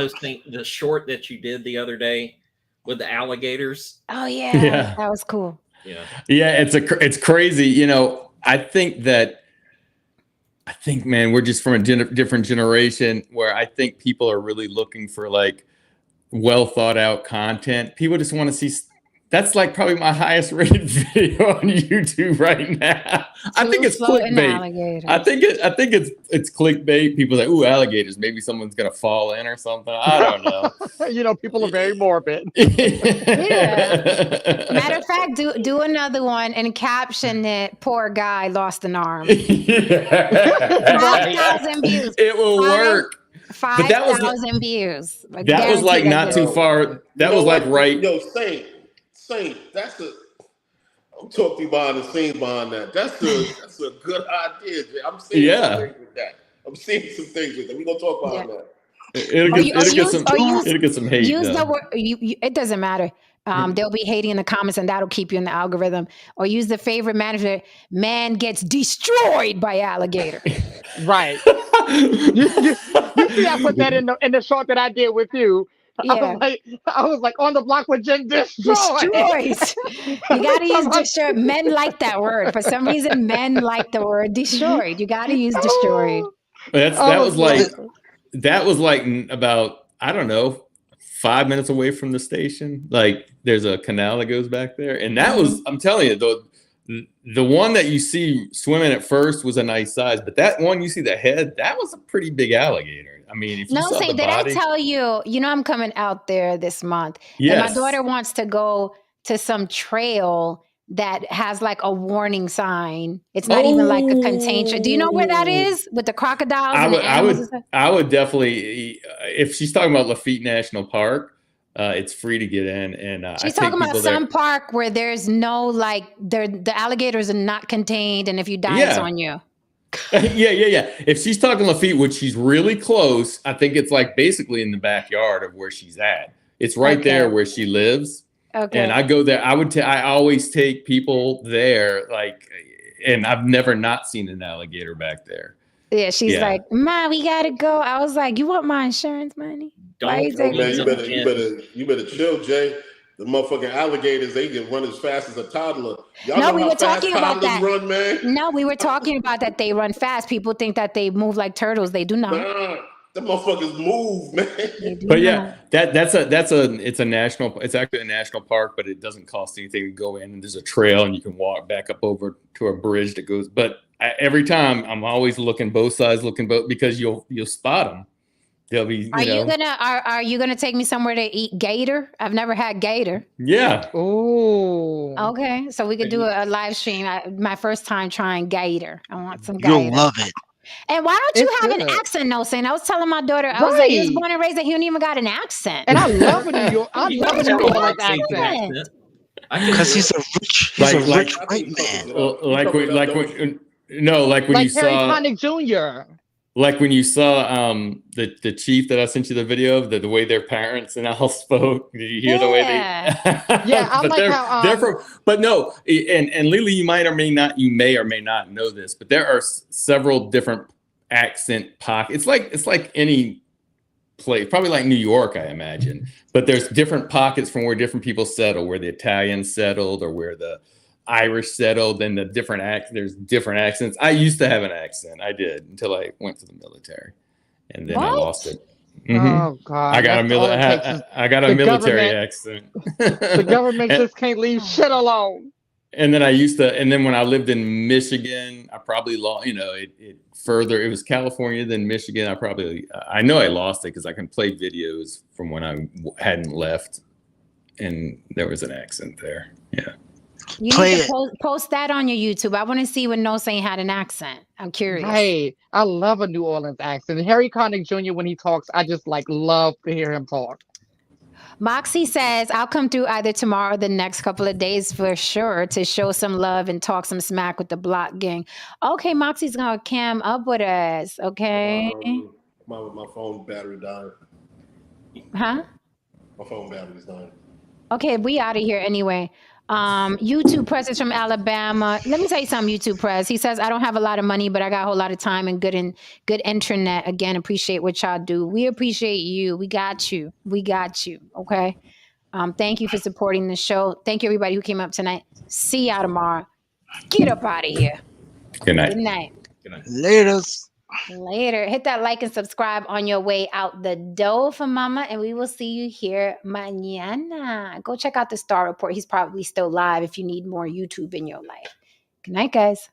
the short that you did the other day with the alligators. Oh yeah, that was cool. Yeah, it's crazy. You know, I think, man, we're just from a different generation where I think people are really looking for like well thought out content. People just want to see. That's like probably my highest rated video on YouTube right now. I think it's clickbait. I think it's clickbait. People say, "Ooh, alligators." Maybe someone's gonna fall in or something. I don't know. You know, people are very morbid. Yeah. Matter of fact, do another one and caption it. Poor guy lost an arm. 5,000 views. It will work. 5,000 views. That was like not too far. That was like right. Yo, Saint, I'm talking to you behind the scenes behind that. That's a good idea, Jay. I'm seeing some things with that. We're gonna talk about that. It'll get some hate. Use the word. It doesn't matter. They'll be hating in the comments, and that'll keep you in the algorithm. Or use the favorite manager. Man gets destroyed by alligator. Right. you see, I put that in the short that I did with you. Yeah. I was like on the block with Jen destroys. You gotta use destroyed. Men like that word. For some reason, men like the word destroyed. You gotta use destroyed. That was like about, I don't know, 5 minutes away from the station. Like there's a canal that goes back there. And that was, I'm telling you, the one that you see swimming at first was a nice size, but that one you see the head, that was a pretty big alligator. I mean, if you saw the body. I tell you, I'm coming out there this month. Yes. And my daughter wants to go to some trail that has like a warning sign. It's not even like a contained. Do you know where that is with the crocodiles and the animals? I would definitely, if she's talking about Lafitte National Park, it's free to get in. And she's talking about some park where there's no the alligators are not contained, and if you die, it's on you. Yeah. If she's talking Lafitte, which she's really close, I think it's like basically in the backyard of where she's at. It's right there where she lives. Okay. And I go there. I always take people there, and I've never not seen an alligator back there. Yeah, she's like, "Ma, we gotta go." I was like, "You want my insurance money?" You better chill, Jay. The motherfucking alligators, they can run as fast as a toddler. Y'all know we were talking about that. Run, man? No, we were talking about that they run fast. People think that they move like turtles. They do not. The motherfuckers move, man. But yeah, it's actually a national park, but it doesn't cost anything to go in, and there's a trail and you can walk back up over to a bridge that goes. But every time I'm always looking both sides, because you'll spot them. They'll be. Are you gonna take me somewhere to eat gator? I've never had gator. Yeah. Oh. Okay, so we could do a live stream. My first time trying gator. I want some gator. You'll love it. And why don't you have an accent, No Saint? I was telling my daughter, I was like, he was born and raised that he don't even got an accent. And I love New York. I love a New York accent. Because he's a rich white man. When you saw Harry Connick Jr. Like when you saw the chief that I sent you the video of, the way their parents and all spoke. Did you hear the way they? Yeah, I like how. They're from, but no, and Lily, you may or may not know this, but there are several different accent pockets. It's like any place, probably like New York, I imagine. But there's different pockets from where different people settle, where the Italians settled, or where the Irish settled, and there's different accents. I used to have an accent. I did until I went to the military, and then I lost it. Mm-hmm. Oh God! I got a military accent. The government just can't leave shit alone. And then when I lived in Michigan, I probably lost. It was California, then Michigan. I know I lost it because I can play videos from when I hadn't left, and there was an accent there. Yeah. You need to post that on your YouTube. I want to see when No Saint had an accent. I'm curious. Hey, I love a New Orleans accent. Harry Connick Jr. when he talks, I just love to hear him talk. Moxie says, I'll come through either tomorrow or the next couple of days for sure to show some love and talk some smack with the Block Gang. Okay, Moxie's going to cam up with us. Okay. My phone battery died. Huh? My phone battery's dying. Okay, we out of here anyway. YouTube Press is from Alabama. Let me tell you something, YouTube Press. He says, I don't have a lot of money, but I got a whole lot of time and good internet. Again, appreciate what y'all do. We appreciate you. We got you. Okay. Thank you for supporting the show. Thank you, everybody who came up tonight. See y'all tomorrow. Get up out of here. Good night. Good night. Later. Hit that like and subscribe on your way out the door for Mama, and we will see you here mañana. Go check out the Star Report. He's probably still live if you need more YouTube in your life. Good night, guys.